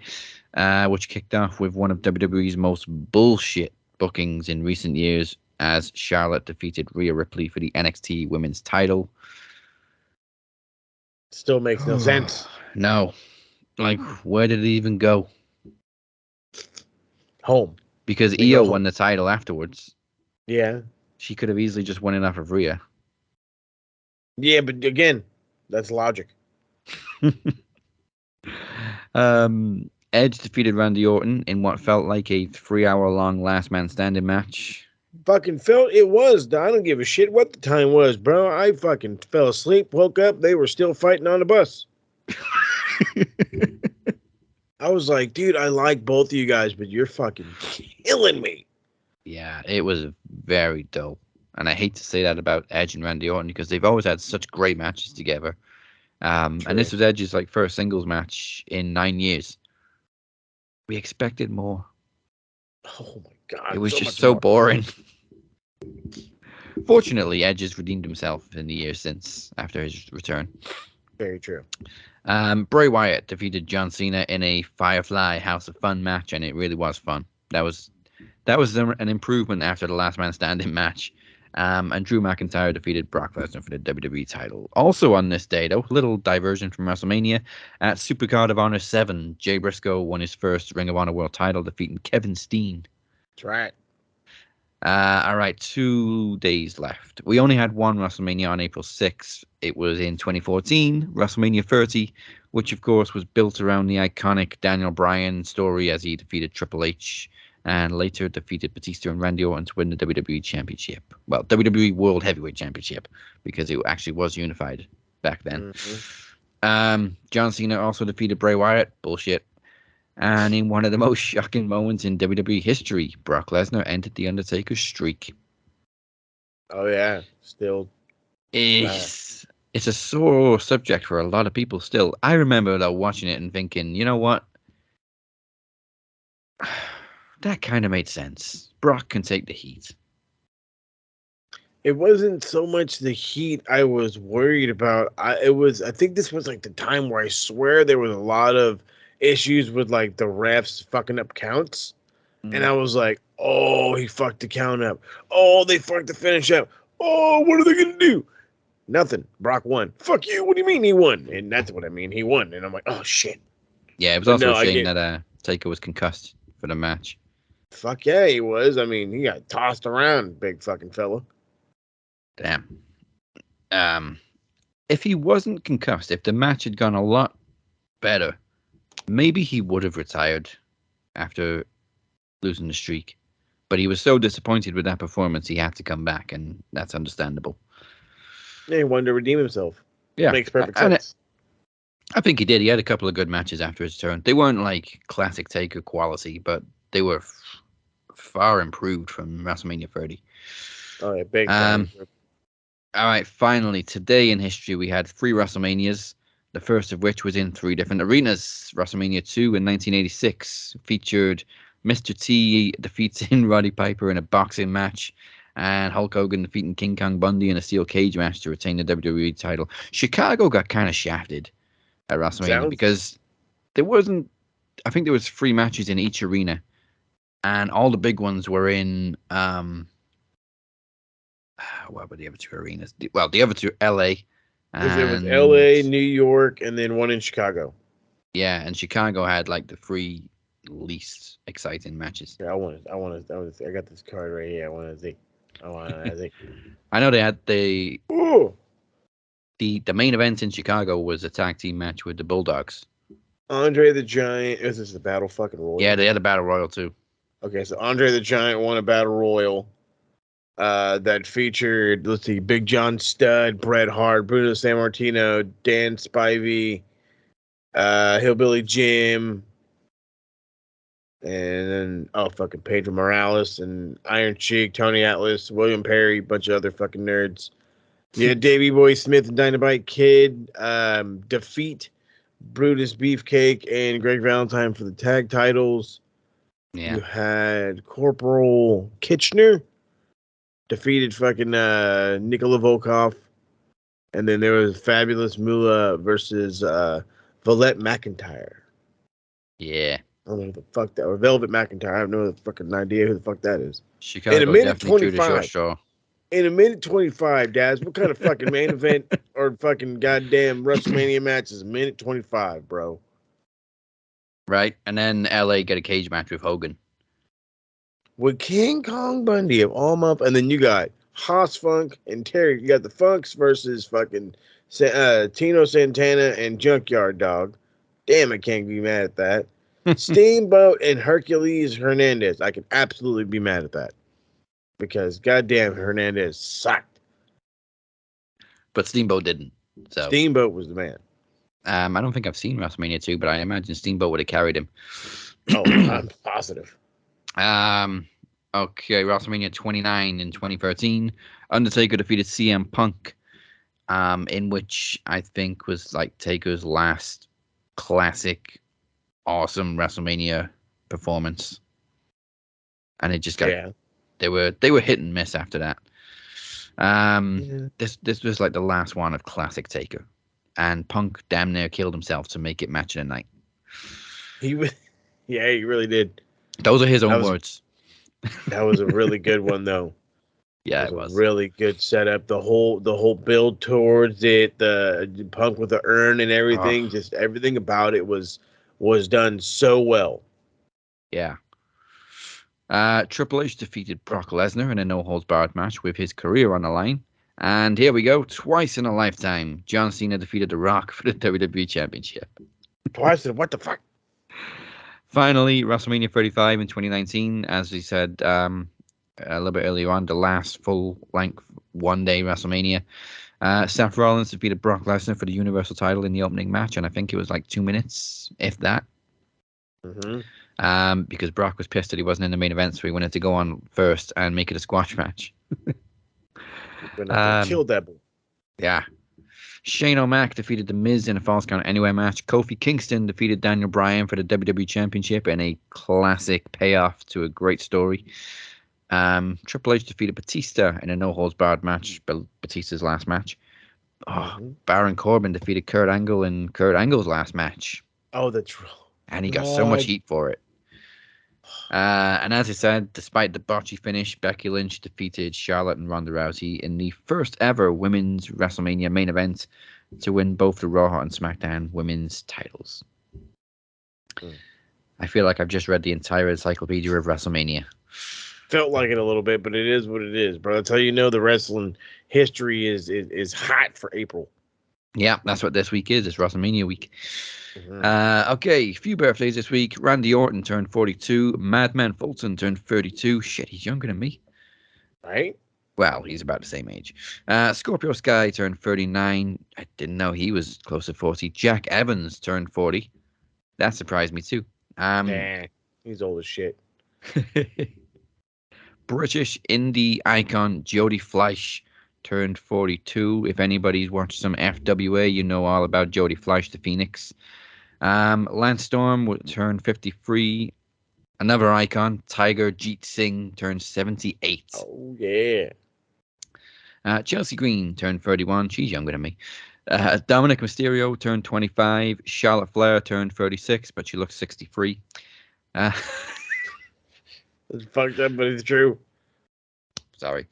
which kicked off with one of WWE's most bullshit bookings in recent years, as Charlotte defeated Rhea Ripley for the NXT Women's title. Still makes no sense. No. Like, where did it even go? Home. Because Io won the title afterwards. Yeah. She could have easily just won it off of Rhea. Yeah, but again, that's logic. Edge defeated Randy Orton in what felt like a 3-hour-long last man standing match. Fucking felt it was. I don't give a shit what the time was, bro. I fucking fell asleep, woke up, they were still fighting on the bus. I was like, dude, I like both of you guys, but you're fucking killing me. Yeah, it was very dull. And I hate to say that about Edge and Randy Orton because they've always had such great matches together. And this was Edge's first singles match in 9 years. We expected more. Oh my God. It was just so boring. Fortunately, Edge has redeemed himself in the years since after his return. Very true. Bray Wyatt defeated John Cena in a Firefly House of Fun match, and it really was fun. That was an improvement after the Last Man Standing match. And Drew McIntyre defeated Brock Lesnar for the WWE title. Also on this day, though, little diversion from WrestleMania, at Supercard of Honor 7, Jay Briscoe won his first Ring of Honor World title, defeating Kevin Steen. That's right. All right, 2 days left. We only had one WrestleMania on April 6th. It was in 2014, WrestleMania 30, which of course was built around the iconic Daniel Bryan story as he defeated Triple H and later defeated Batista and Randy Orton to win the WWE Championship. Well, WWE World Heavyweight Championship, because it actually was unified back then. John Cena also defeated Bray Wyatt. Bullshit. And in one of the most shocking moments in WWE history, Brock Lesnar ended The Undertaker's streak. Oh yeah, still. It's a sore subject for a lot of people still. I remember though watching it and thinking, you know what? That kind of made sense. Brock can take the heat. It wasn't so much the heat I was worried about. I think this was like the time where I swear there was a lot of issues with like the refs fucking up counts. And I was like, oh, he fucked the count up. Oh, they fucked the finish up. Oh, what are they gonna do? Nothing. Brock won. Fuck you. What do you mean he won? And that's what I mean. He won. And I'm like, oh shit. Yeah, it was also a shame that Taker was concussed for the match. Fuck yeah, he was. I mean, he got tossed around, big fucking fella. Damn. If he wasn't concussed, if the match had gone a lot better, maybe he would have retired after losing the streak. But he was so disappointed with that performance, he had to come back, and that's understandable. Yeah, he wanted to redeem himself. Yeah, makes perfect sense. I think he did. He had a couple of good matches after his turn. They weren't like classic Taker quality, but they were far improved from WrestleMania 30. Oh yeah, big time. All right, finally, today in history, we had 3 WrestleManias, the first of which was in 3 different arenas. WrestleMania 2 in 1986 featured Mr. T defeating Roddy Piper in a boxing match, and Hulk Hogan defeating King Kong Bundy in a steel cage match to retain the WWE title. Chicago got kind of shafted at WrestleMania because there wasn't, I think there was 3 matches in each arena, and all the big ones were in, what were the other 2 arenas? Well, the other 2, LA. It was LA, New York, and then one in Chicago. Yeah, and Chicago had like the 3 least exciting matches. Yeah, I got this card right here. I think. I know they had the main event in Chicago was a tag team match with the Bulldogs. Andre the Giant. This is the Battle fucking Royal. Yeah, they had a Battle Royal too. Okay, so Andre the Giant won a Battle Royal. That featured, let's see, Big John Studd, Bret Hart, Bruno Sammartino, Dan Spivey, Hillbilly Jim, and then fucking Pedro Morales and Iron Sheik, Tony Atlas, William Perry, bunch of other fucking nerds. Yeah, Davey Boy Smith and Dynamite Kid defeat Brutus Beefcake and Greg Valentine for the tag titles. Yeah, you had Corporal Kitchener defeated fucking Nikola Volkov. And then there was Fabulous Moolah versus Valette McIntyre. Yeah. I don't know who the fuck that, or Velvet McIntyre. I have no fucking idea who the fuck that is. Chicago in a minute definitely 25. In a minute 25, Daz, what kind of fucking main event or fucking goddamn WrestleMania match is a minute 25, bro? Right. And then LA got a cage match with Hogan. With King Kong Bundy of all up, and then you got Haas Funk and Terry. You got the Funks versus fucking Tino Santana and Junkyard Dog. Damn, I can't be mad at that. Steamboat and Hercules Hernandez. I can absolutely be mad at that. Because goddamn, Hernandez sucked. But Steamboat didn't. So Steamboat was the man. I don't think I've seen WrestleMania 2, but I imagine Steamboat would have carried him. Oh, I'm positive. Okay, WrestleMania 29 in 2013. Undertaker defeated CM Punk, in which I think was like Taker's last classic, awesome WrestleMania performance. And it just got they were hit and miss after that. This was like the last one of classic Taker, and Punk damn near killed himself to make it match of the night. He really did. Those are his own words. That was a really good one, though. Yeah, it was a really good setup. The whole build towards it, the Punk with the urn and everything, just everything about it was done so well. Yeah. Triple H defeated Brock Lesnar in a no-holds-barred match with his career on the line. And here we go, twice in a lifetime, John Cena defeated The Rock for the WWE Championship. Twice? What the fuck? Finally, WrestleMania 35 in 2019, as we said a little bit earlier on, the last full-length one-day WrestleMania. Seth Rollins defeated Brock Lesnar for the Universal title in the opening match, and I think it was like 2 minutes, if that. Because Brock was pissed that he wasn't in the main event, so he wanted to go on first and make it a squash match. Killed that boy. Yeah. Shane O'Mac defeated The Miz in a Falls Count Anywhere match. Kofi Kingston defeated Daniel Bryan for the WWE Championship in a classic payoff to a great story. Triple H defeated Batista in a no-holds-barred match, Batista's last match. Baron Corbin defeated Kurt Angle in Kurt Angle's last match. Oh, that's right. And he got so much heat for it. And as I said, despite the botchy finish, Becky Lynch defeated Charlotte and Ronda Rousey in the first ever women's WrestleMania main event to win both the Raw and SmackDown women's titles. I feel like I've just read the entire encyclopedia of WrestleMania. Felt like it a little bit, but it is what it is, bro. That's how you know the wrestling history is hot for April. Yeah, that's what this week is. It's WrestleMania week. Okay, a few birthdays this week. Randy Orton turned 42. Madman Fulton turned 32. Shit, he's younger than me. Right? Well, he's about the same age. Scorpio Sky turned 39. I didn't know he was close to 40. Jack Evans turned 40. That surprised me too. Nah, he's old as shit. British indie icon Jodie Fleisch turned 42. If anybody's watched some FWA, you know all about Jodie Fleisch, the Phoenix. Lance Storm would turn 53. Another icon, Tiger Jeet Singh, turned 78. Oh, yeah. Chelsea Green turned 31. She's younger than me. Dominic Mysterio turned 25. Charlotte Flair turned 36, but she looks 63. It's fucked up, but it's true. Sorry.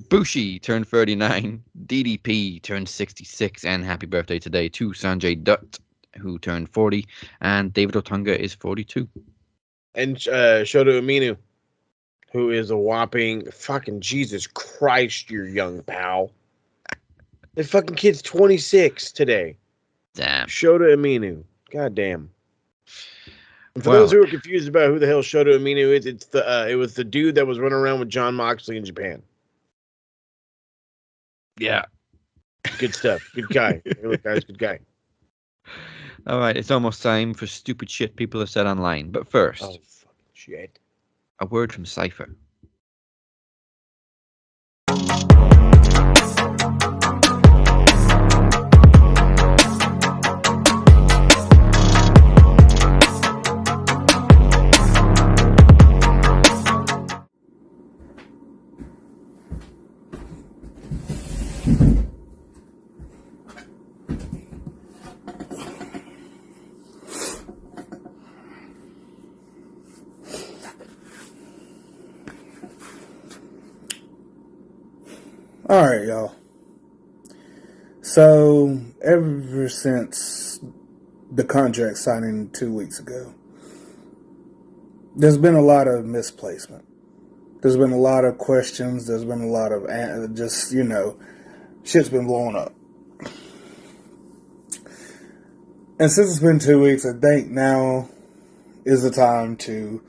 Bushi turned 39. DDP turned 66. And happy birthday today to Sanjay Dutt, who turned 40. And David Otunga is 42. And Shota Umino, who is a whopping fucking Jesus Christ, you're young, pal. The fucking kid's 26 today. Damn. Shota Umino. God damn. And for those who are confused about who the hell Shota Umino is, it was the dude that was running around with John Moxley in Japan. Yeah. Good stuff. Good guy. Really, guy's good guy. All right, it's almost time for stupid shit people have said online. But first, fucking shit. A word from Cypher. All right, y'all. So, ever since the contract signing 2 weeks ago, there's been a lot of misplacement. There's been a lot of questions. There's been a lot of shit's been blowing up. And since it's been 2 weeks, I think now is the time to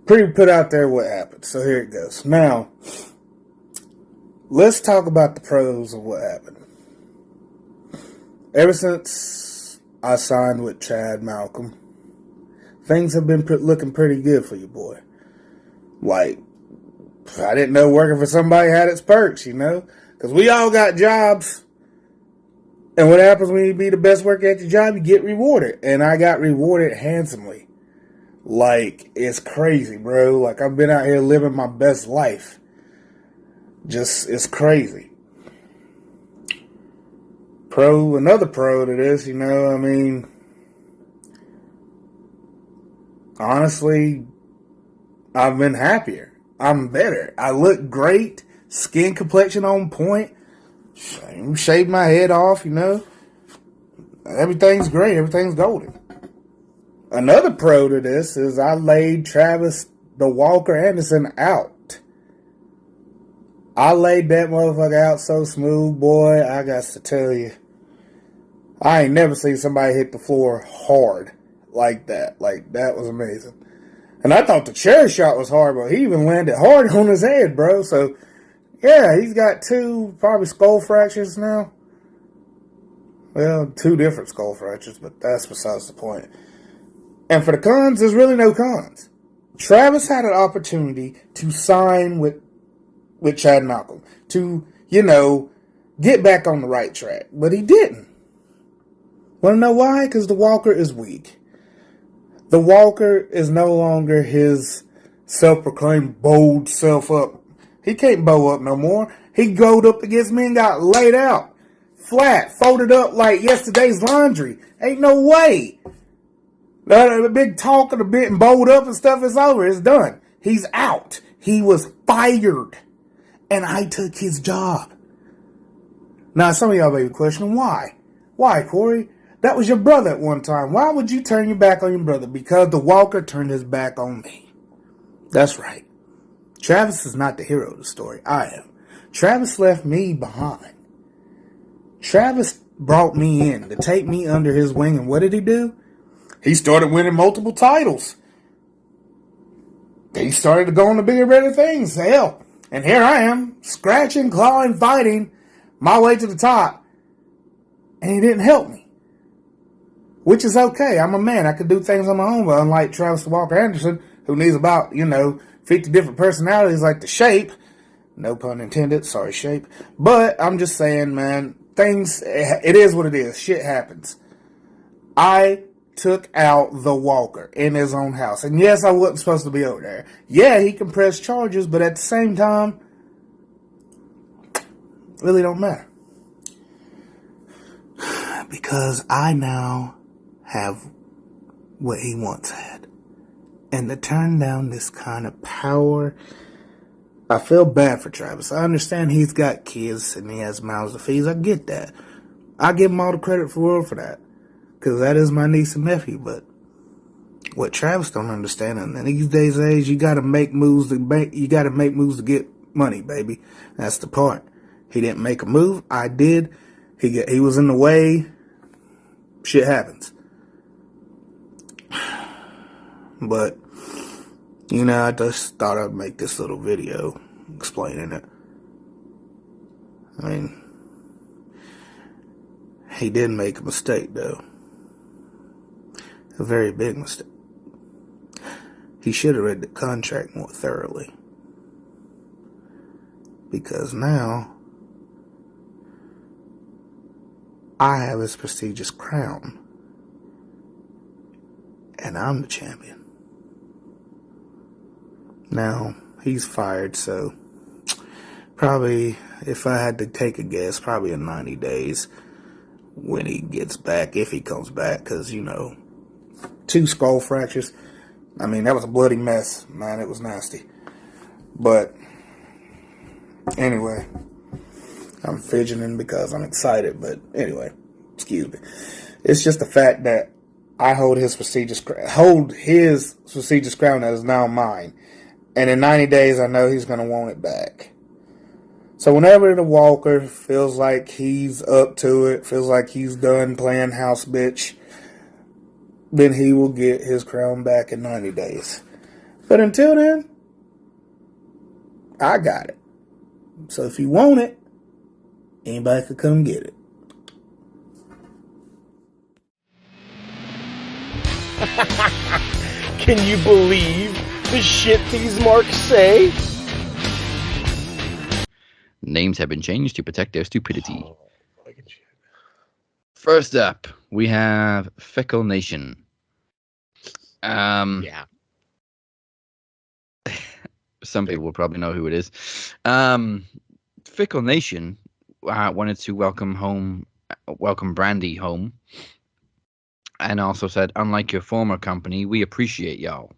put out there what happened. So here it goes. Now, let's talk about the pros of what happened. Ever since I signed with Chad Malcolm, things have been looking pretty good for you, boy. Like, I didn't know working for somebody had its perks, because we all got jobs. And what happens when you be the best worker at your job? You get rewarded. And I got rewarded handsomely. Like, it's crazy, bro. Like, I've been out here living my best life. It's crazy. Another pro to this, honestly, I've been happier. I'm better. I look great. Skin complexion on point. Shaved my head off, Everything's great. Everything's golden. Another pro to this is I laid Travis the Walker Anderson out. I laid that motherfucker out so smooth, boy. I got to tell you, I ain't never seen somebody hit the floor hard like that. Like, that was amazing. And I thought the chair shot was hard, but he even landed hard on his head, bro. So, yeah, he's got 2 probably skull fractures now. Well, 2 different skull fractures, but that's besides the point. And for the cons, there's really no cons. Travis had an opportunity to sign with Chad Malcolm to, get back on the right track, but he didn't. Want to know why? Because the Walker is weak. The Walker is no longer his self-proclaimed bold self up. He can't bow up no more. He goed up against me and got laid out. Flat, folded up like yesterday's laundry. Ain't no way. The big talk of the bit and bowed up and stuff is over. It's done. He's out. He was fired. And I took his job. Now, some of y'all may be questioning why. Why, Corey? That was your brother at one time. Why would you turn your back on your brother? Because the Walker turned his back on me. That's right. Travis is not the hero of the story. I am. Travis left me behind. Travis brought me in to take me under his wing. And what did he do? He started winning multiple titles. He started to go on to bigger, better things. Hell. And here I am, scratching, clawing, fighting my way to the top. And he didn't help me. Which is okay. I'm a man. I can do things on my own. But unlike Travis Walker Anderson, who needs about, 50 different personalities like the Shape. No pun intended. Sorry, Shape. But I'm just saying, man, it is what it is. Shit happens. I took out the Walker in his own house. And yes, I wasn't supposed to be over there. Yeah, he can press charges, but at the same time, really don't matter. Because I now have what he once had. And to turn down this kind of power, I feel bad for Travis. I understand he's got kids and he has mouths to feed. I get that. I give him all the credit for the world for that. Because that is my niece and nephew. But what Travis don't understand, and in these days and age, you gotta make moves to get money, baby. That's the part. He didn't make a move. I did. He was in the way. Shit happens. But, I just thought I'd make this little video explaining it. I mean, he did make a mistake, though. A very big mistake. He should have read the contract more thoroughly. Because now, I have his prestigious crown. And I'm the champion. Now, he's fired, so probably, if I had to take a guess, probably in 90 days when he gets back, if he comes back, because, 2 skull fractures. I mean, that was a bloody mess, man. It was nasty. But, anyway, I'm fidgeting because I'm excited, but anyway, excuse me. It's just the fact that I hold his prestigious crown that is now mine. And in 90 days, I know he's going to want it back. So whenever the Walker feels like he's up to it, feels like he's done playing house bitch, then he will get his crown back in 90 days. But until then, I got it. So if you want it, anybody could come get it. Can you believe the shit these marks say? Names have been changed to protect their stupidity. Oh, fucking shit. First up, we have Fickle Nation. Yeah. Some people will probably know who it is. Fickle Nation wanted to welcome Brandy home, and also said, unlike your former company, we appreciate y'all.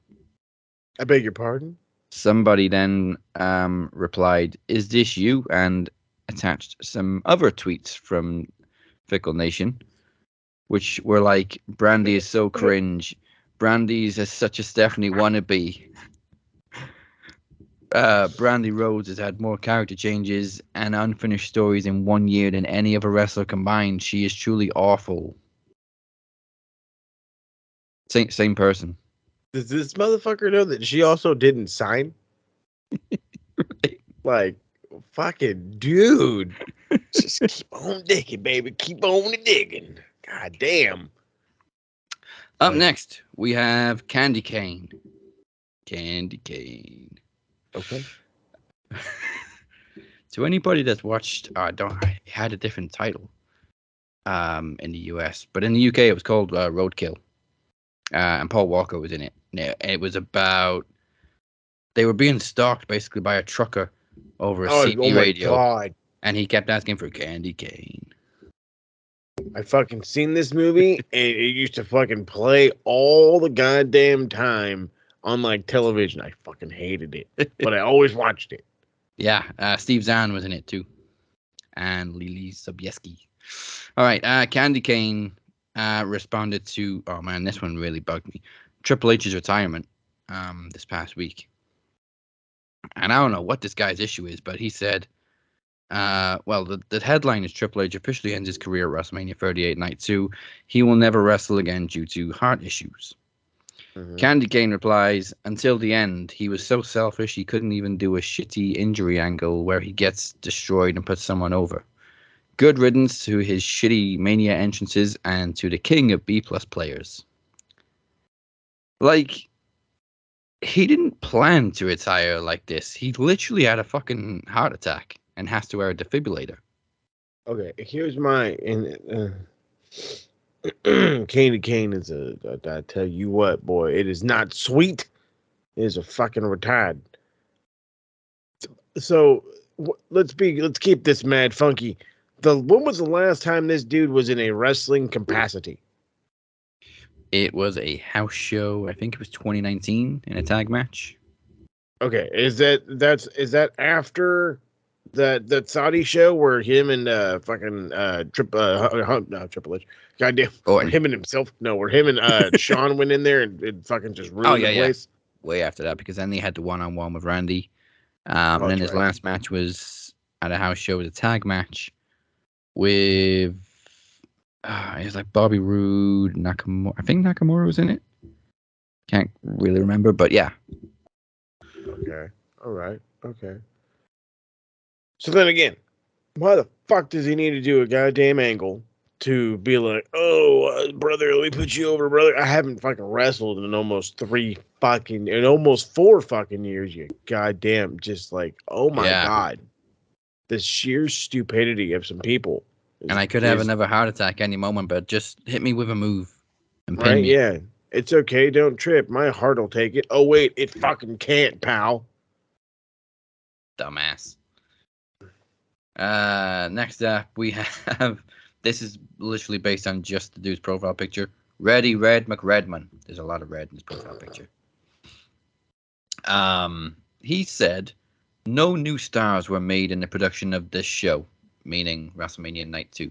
I beg your pardon? Somebody then replied, is this you? And attached some other tweets from Fickle Nation, which were like, Brandy is so cringe. Brandy's such a Stephanie wannabe. Brandy Rhodes has had more character changes and unfinished stories in 1 year than any other wrestler combined. She is truly awful. Same person. Does this motherfucker know that she also didn't sign? Like, fucking dude. Just keep on digging, baby. Keep on digging. God damn. Up Like- next, we have Candy Cane. Candy Cane. Okay. To anybody that's watched, it had a different title in the US, but in the UK it was called Roadkill, and Paul Walker was in it. Now, it was about they were being stalked basically by a trucker over a CB my radio, God. and he kept asking for candy cane. I fucking seen this movie, and it used to fucking play all the goddamn time on like television. I fucking hated it, but I always watched it. Yeah, Steve Zahn was in it too, and Lily Sobieski. All right, Candy Cane responded to. Oh man, this one really bugged me. Triple H's retirement this past week, and I don't know what this guy's issue is, but he said, well, the headline is Triple H officially ends his career at WrestleMania 38 Night 2. He will never wrestle again due to heart issues. Mhm. Candy Cane replies, until the end, he was so selfish he couldn't even do a shitty injury angle where he gets destroyed and puts someone over. Good riddance to his shitty Mania entrances and to the king of B-plus players. Like, he didn't plan to retire like this. He literally had a fucking heart attack and has to wear a defibrillator. Okay, here's my Candy Cane is I tell you what, boy, it is not sweet. It is a fucking retard. So let's keep this mad funky. When was the last time this dude was in a wrestling capacity? It was a house show. I think it was 2019 in a tag match. Okay, is that after that Saudi show where him and fucking Triple H, goddamn, or Orton. him and himself, no, where him and Sean went in there and fucking just ruined the place. Way after that, because then they had the one-on-one with Randy. And then That's his right. last match was at a house show with a tag match with it was like Bobby Roode, Nakamura. I think Nakamura was in it. Can't really remember, but yeah. Okay, all right, okay. So then again, why the fuck does he need to do a goddamn angle to be like, oh, brother, let me put you over, brother? I haven't fucking wrestled in almost 4 fucking years, you goddamn, just like, oh my Yeah. God. The sheer stupidity of some people. And I could have another heart attack any moment, but just hit me with a move and pin right, me. yeah. It's okay, don't trip. My heart will take it. Oh, wait, it fucking can't, pal. Dumbass. Next up, we have. This is literally based on just the dude's profile picture. Reddy Red McRedman. There's a lot of red in his profile picture. He said, no new stars were made in the production of this show, meaning WrestleMania Night 2.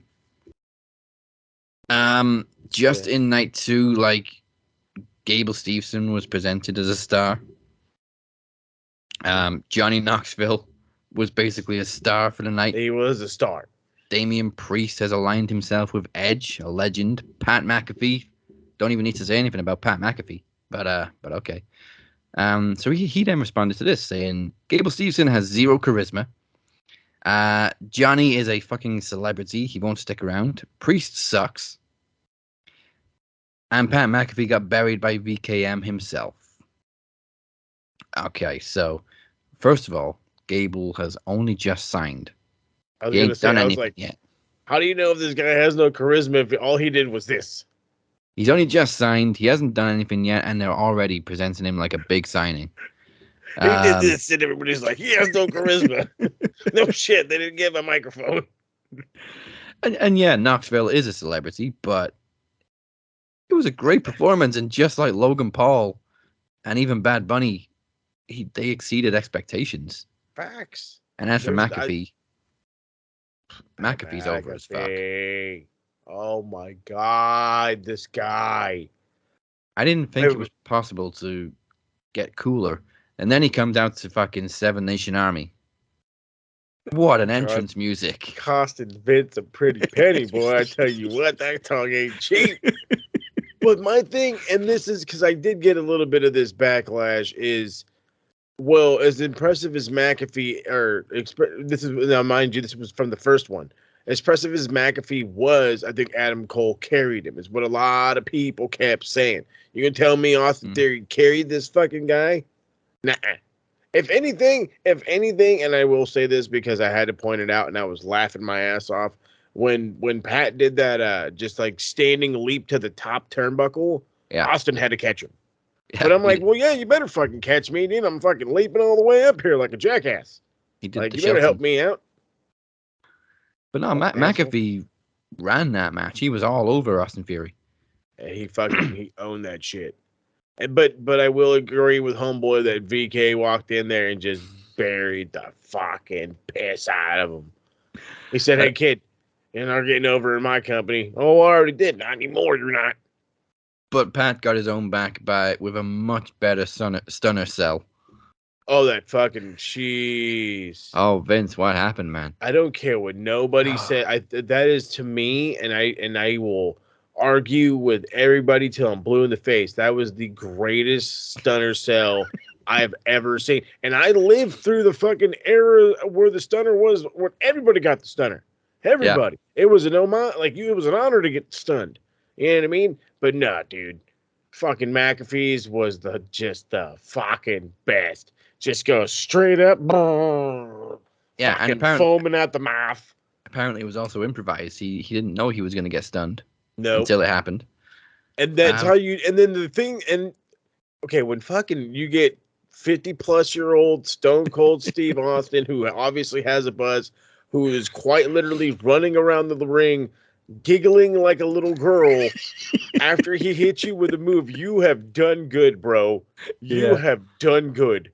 Just in Night 2, like, Gable Steveson was presented as a star. Johnny Knoxville was basically a star for the night. He was a star. Damian Priest has aligned himself with Edge, a legend. Pat McAfee, don't even need to say anything about Pat McAfee, but okay. So he then responded to this saying, Gable Steveson has zero charisma. Johnny is a fucking celebrity. He won't stick around. Priest sucks. And Pat McAfee got buried by VKM himself. Okay, so first of all, Gable has only just signed. I was He going to ain't say, done I was anything like, yet. how do you know if this guy has no charisma if all he did was this? He's only just signed. He hasn't done anything yet, and they're already presenting him like a big signing. He did this, and everybody's like, he has no charisma. No shit, they didn't give him a microphone. And yeah, Knoxville is a celebrity, but it was a great performance, and just like Logan Paul and even Bad Bunny, they exceeded expectations. Facts. And as for There's- McAfee, McAfee's over as fuck. McAfee. Oh my God, this guy. I didn't think it was possible to get cooler. And then he comes out to fucking Seven Nation Army. What an entrance music. Costed Vince a pretty penny, boy. I tell you what, that tongue ain't cheap. But my thing, and this is because I did get a little bit of this backlash, is well, as impressive as McAfee, this is now mind you, this was from the first one. As impressive as McAfee was, I think Adam Cole carried him. Is what a lot of people kept saying. You can tell me Austin Theory carried this fucking guy? Nah. If anything, and I will say this because I had to point it out, and I was laughing my ass off when Pat did that, just like standing leap to the top turnbuckle. Yeah. Austin had to catch him. Yeah, But I'm like, well, yeah, you better fucking catch me, dude. I'm fucking leaping all the way up here like a jackass. he did Like, the you better help Shelton. me out. But no, asshole. McAfee ran that match. He was all over Austin Fury. He owned that shit. But I will agree with Homeboy that VK walked in there and just buried the fucking piss out of him. He said, "Hey kid, you're not getting over in my company." Oh, I already did. Not anymore. You're not. But Pat got his own back with a much better stunner cell. Oh, that fucking cheese. Oh, Vince, what happened, man? I don't care what nobody said. That is to me, and I will argue with everybody till I'm blue in the face. That was the greatest stunner cell I've ever seen. And I lived through the fucking era where the stunner was where everybody got the stunner. Everybody. Yeah. It was an it was an honor to get stunned. You know what I mean? But nah, dude. Fucking McAfee's was just the fucking best. Just go straight up. Yeah, fucking and foaming out the mouth. Apparently, it was also improvised. He didn't know he was going to get stunned. No. Until it happened. And that's how you. And then the thing. And okay, when fucking you get 50-plus-year-old Stone Cold Steve Austin, who obviously has a buzz, who is quite literally running around the ring, giggling like a little girl after he hits you with a move, you have done good, bro. You have done good.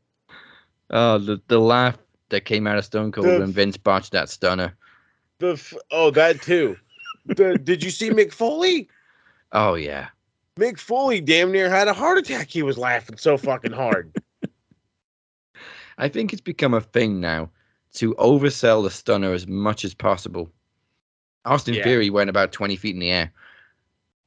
Oh, the laugh that came out of Stone Cold when Vince botched that stunner. That too. Did you see Mick Foley? Oh yeah. Mick Foley damn near had a heart attack. He was laughing so fucking hard. I think it's become a thing now to oversell the stunner as much as possible. Austin Theory went about 20 feet in the air.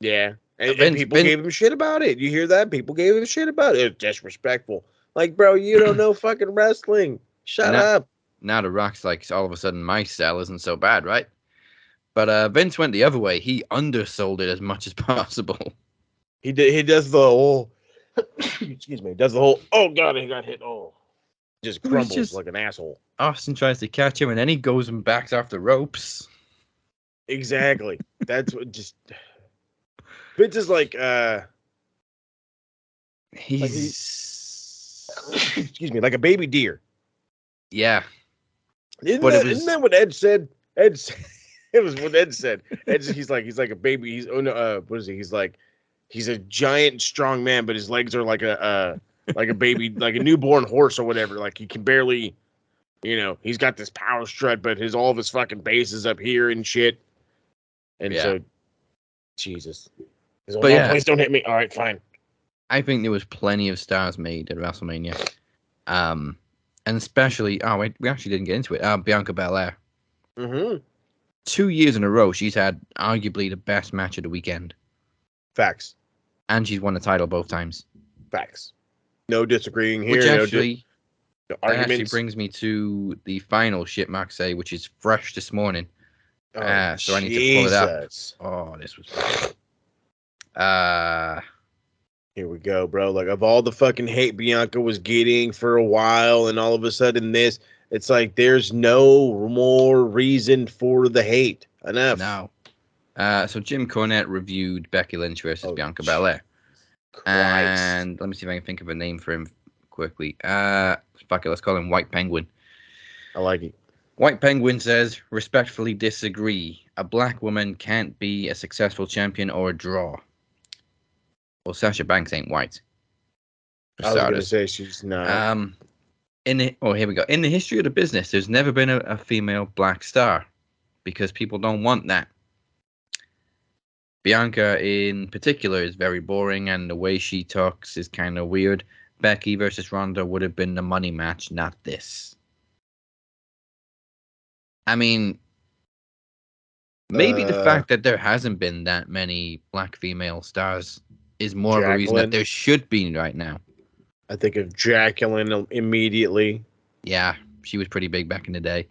Yeah. And people gave him shit about it. You hear that? People gave him shit about it. It's disrespectful. Like, bro, you don't know fucking wrestling. Shut up. Now the Rock's like, all of a sudden my style isn't so bad, right? But Vince went the other way. He undersold it as much as possible. He does the whole. Excuse me. Does the whole. Oh god, he got hit. Oh, just crumbles like an asshole. Austin tries to catch him, and then he goes and backs off the ropes. Exactly. That's what just. Vince is like. Excuse me, like a baby deer. Yeah. Isn't that what Ed said? It was what Ed said. He's like a baby. What is he? He's a giant, strong man, but his legs are like a baby, like a newborn horse or whatever. Like he can barely, he's got this power strut, but all of his fucking base is up here and shit. And so, Jesus. Please don't hit me. All right, fine. I think there was plenty of stars made at WrestleMania, and especially we actually didn't get into it. Bianca Belair. Mm-hmm. 2 years in a row, she's had arguably the best match of the weekend. Facts. And she's won the title both times. Facts. No disagreeing here. Which actually, no that actually brings me to the final shit Mark say, which is fresh this morning. So I need to pull it up. Oh, this was here we go, bro. Like, of all the fucking hate Bianca was getting for a while, and all of a sudden this, it's like there's no more reason for the hate. Enough. No. So Jim Cornette reviewed Becky Lynch versus Bianca Belair. Christ. And let me see if I can think of a name for him quickly. Fuck it, let's call him White Penguin. I like it. White Penguin says, respectfully disagree. A black woman can't be a successful champion or a draw. Well, Sasha Banks ain't white. I was going to say she's not. Here we go. In the history of the business, there's never been a female black star because people don't want that. Bianca, in particular, is very boring, and the way she talks is kind of weird. Becky versus Ronda would have been the money match, not this. I mean, maybe the fact that there hasn't been that many black female stars is more of a reason that Jacqueline. there should be right now. I think of Jacqueline immediately. Yeah, she was pretty big back in the day.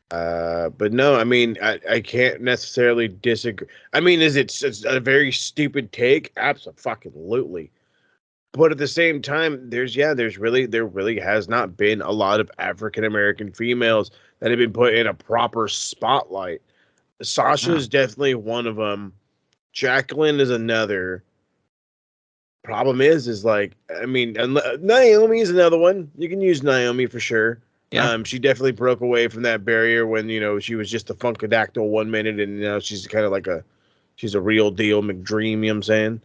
But no, I mean, I can't necessarily disagree. I mean, it's a very stupid take? Absolutely. But at the same time, there really has not been a lot of African American females that have been put in a proper spotlight. Sasha's definitely one of them. Jacqueline is another. Problem is like, I mean, Naomi is another one. You can use Naomi for sure. Yeah. She definitely broke away from that barrier when, she was just a funkadactyl 1 minute, and she's kind of like she's a real deal McDream, you know what I'm saying?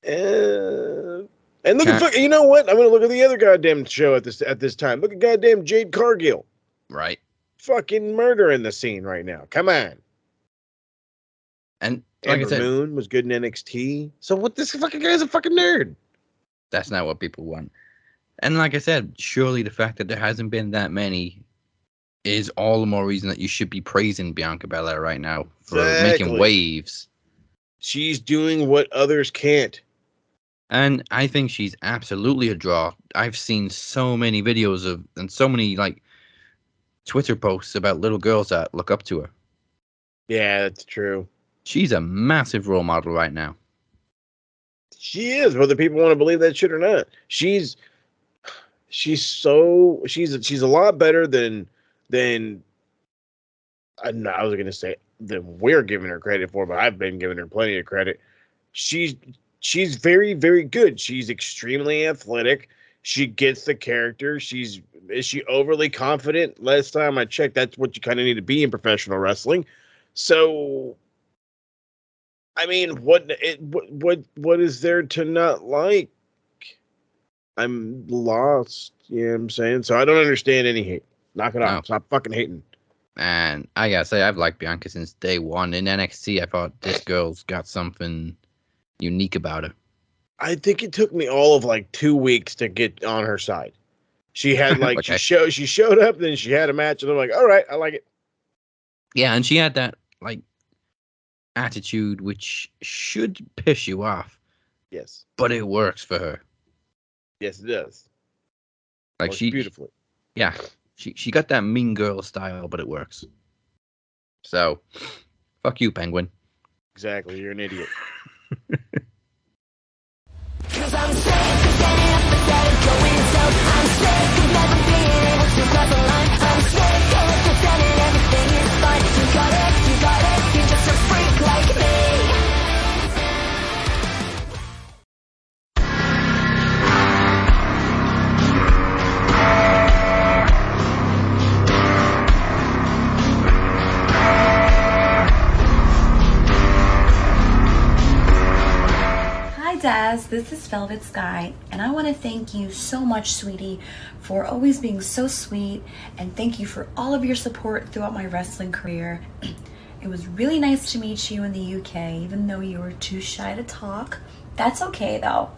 And look at you know what? I'm gonna look at the other goddamn show at this time. Look at goddamn Jade Cargill. Right. Fucking murder in the scene right now. Come on. And like Ember I said, Moon was good in NXT. So what? This fucking guy's a fucking nerd. that's not what people want. And like I said, surely the fact that there hasn't been that many is all the more reason that you should be praising Bianca Belair right now for making waves. She's doing what others can't. And I think she's absolutely a draw. I've seen so many videos and so many like Twitter posts about little girls that look up to her. Yeah, that's true. She's a massive role model right now. She is, whether people want to believe that shit or not. She's a lot better than I was gonna say than we're giving her credit for, but I've been giving her plenty of credit. She's very, very good. She's extremely athletic. She gets the character. Is she overly confident? Last time I checked, that's what you kind of need to be in professional wrestling. So, I mean, what is there to not like? I'm lost. You know what I'm saying? So I don't understand any hate. Knock it off. Stop fucking hating. And I gotta say, I've liked Bianca since day one. In NXT, I thought this girl's got something unique about her. I think it took me all of like 2 weeks to get on her side. She had like Okay. she showed up, then she had a match, and I'm like, all right, I like it. Yeah, and she had that like attitude which should piss you off. Yes. But it works for her. Yes, it does. Like she beautifully. Yeah. She got that mean girl style, but it works. So, fuck you, Penguin. Exactly, you're an idiot. Cause I'm sick of getting up instead of going south. I'm sick of never being able to cross the line. I'm sick of pretending everything is fine. You got it, you're just a freak like me. Daz, this is Velvet Sky, and I want to thank you so much, sweetie, for always being so sweet, and thank you for all of your support throughout my wrestling career. It was really nice to meet you in the UK, even though you were too shy to talk. That's okay, though.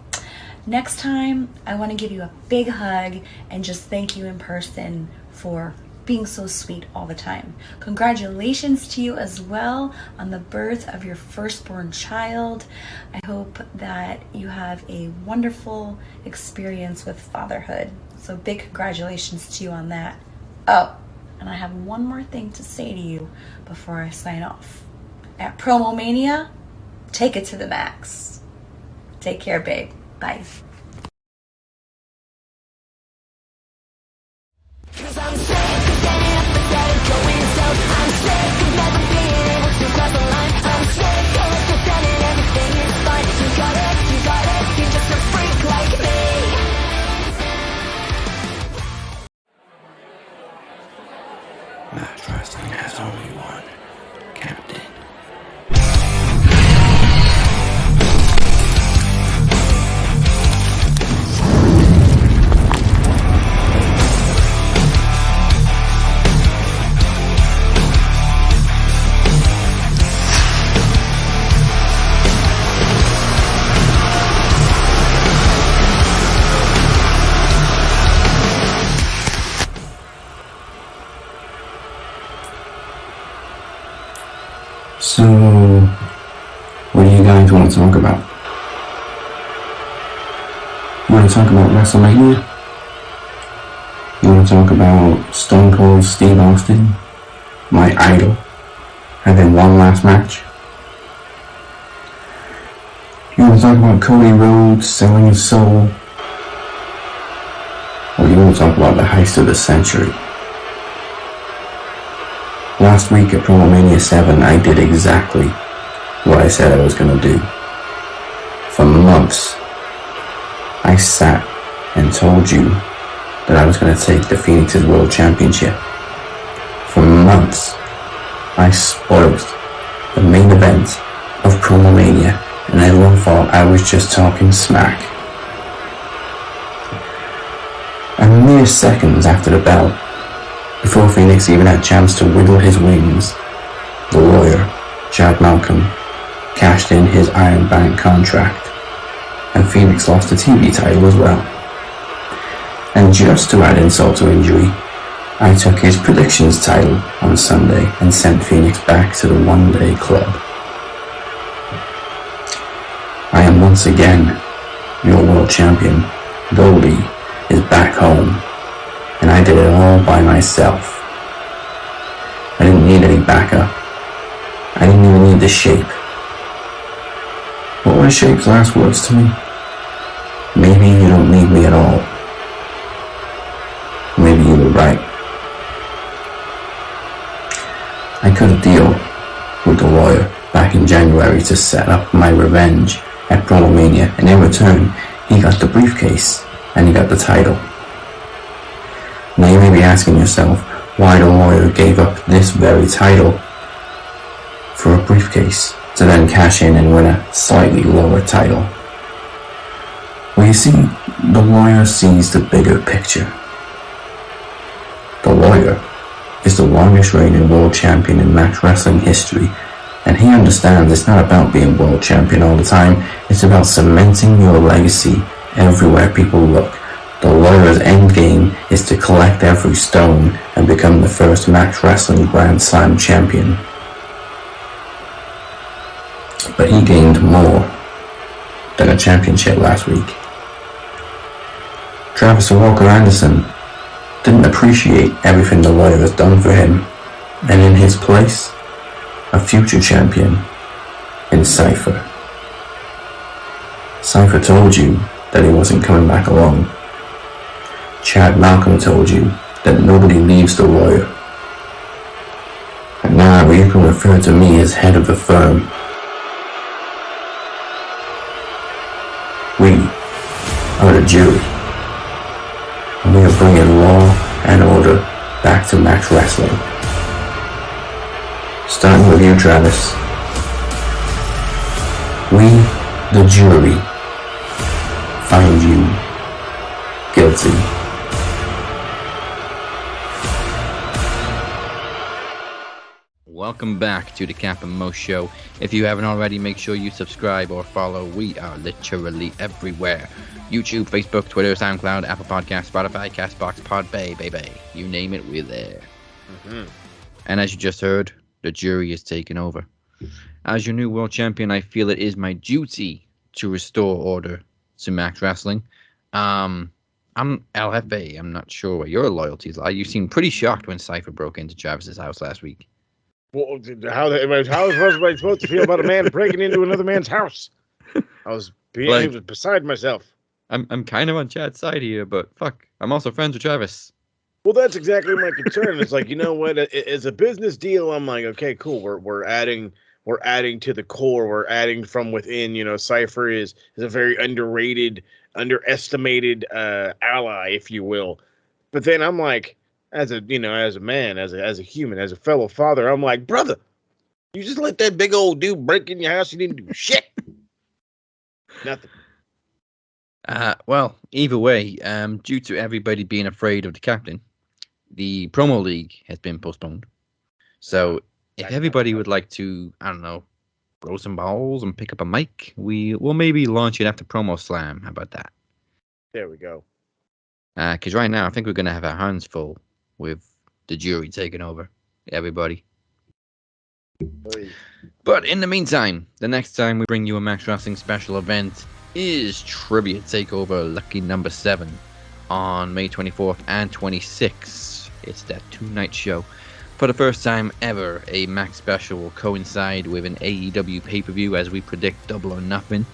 Next time, I want to give you a big hug and just thank you in person for being so sweet all the time. Congratulations to you as well on the birth of your firstborn child. I hope that you have a wonderful experience with fatherhood. So big congratulations to you on that. Oh, and I have one more thing to say to you before I sign off. At Promo Mania, take it to the max. Take care, babe. Bye. Cause I'm sick of getting up instead of going south. I'm sick of never being able to cross the line. I'm sick of pretending everything is fine. You got it, you're just a freak like me. Nash Wrestling has only one captain. So, what do you guys want to talk about? You want to talk about WrestleMania? You want to talk about Stone Cold Steve Austin, my idol, having one last match? You want to talk about Cody Rhodes selling his soul? Or you want to talk about the heist of the century? Last week at WrestleMania 7, I did exactly what I said I was going to do. For months, I sat and told you that I was going to take the Phoenix's World Championship. For months, I spoiled the main event of WrestleMania, and everyone thought I was just talking smack. And mere seconds after the bell, before Phoenix even had a chance to wiggle his wings, the lawyer, Chad Malcolm, cashed in his Iron Bank contract, and Phoenix lost the TV title as well. And just to add insult to injury, I took his predictions title on Sunday and sent Phoenix back to the one-day club. I am once again your world champion. Goldie is back home, and I did it all by myself. I didn't need any backup. I didn't even need the Shape. What were Shape's last words to me? Maybe you don't need me at all. Maybe you were right. I cut a deal with the lawyer back in January to set up my revenge at WrestleMania, and in return, he got the briefcase and he got the title. Now you may be asking yourself why the lawyer gave up this very title for a briefcase to then cash in and win a slightly lower title. Well, you see, the lawyer sees the bigger picture. The lawyer is the longest reigning world champion in match wrestling history, and he understands it's not about being world champion all the time, it's about cementing your legacy everywhere people look. The lawyer's end game is to collect every stone and become the first match wrestling Grand Slam champion. But he gained more than a championship last week. Travis Walker Anderson didn't appreciate everything the lawyer has done for him, and in his place, a future champion in Cypher. Cypher told you that he wasn't coming back along. Chad Malcolm told you that nobody leaves the lawyer. And now you can refer to me as head of the firm. We are the jury. And we are bringing law and order back to match wrestling. Starting with you, Travis. We, the jury, find you guilty. Welcome back to the Cap and Mo Show. If you haven't already, make sure you subscribe or follow. We are literally everywhere. YouTube, Facebook, Twitter, SoundCloud, Apple Podcasts, Spotify, CastBox, Podbay, baby. You name it, we're there. Mm-hmm. And as you just heard, the jury is taking over. As your new world champion, I feel it is my duty to restore order to Max Wrestling. I'm LFA. I'm not sure what your loyalties are. You seemed pretty shocked when Cypher broke into Travis's house last week. Well, how was I supposed to feel about a man breaking into another man's house? I was beside myself. I'm kind of on Chad's side here, but fuck, I'm also friends with Travis. Well, that's exactly my concern. It's like, you know what? As a business deal, I'm like, okay, cool. We're adding to the core. We're adding from within. You know, Cypher is a very underestimated ally, if you will. But then I'm like, as a man, as a human, as a fellow father, I'm like, brother, you just let that big old dude break in your house. You didn't do shit. Nothing. Well, either way, due to everybody being afraid of the captain, the promo league has been postponed. So if everybody would like to, I don't know, grow some balls and pick up a mic, we will maybe launch it after Promo Slam. How about that? There we go. Because right now, I think we're going to have our hands full with the jury taking over everybody. But in the meantime, the next time we bring you a Max Wrestling special event, is Trivia Takeover Lucky Number 7 on May 24th and 26th. It's that 2-night show. For the first time ever, a Max special will coincide with an AEW pay-per-view as we predict Double or Nothing.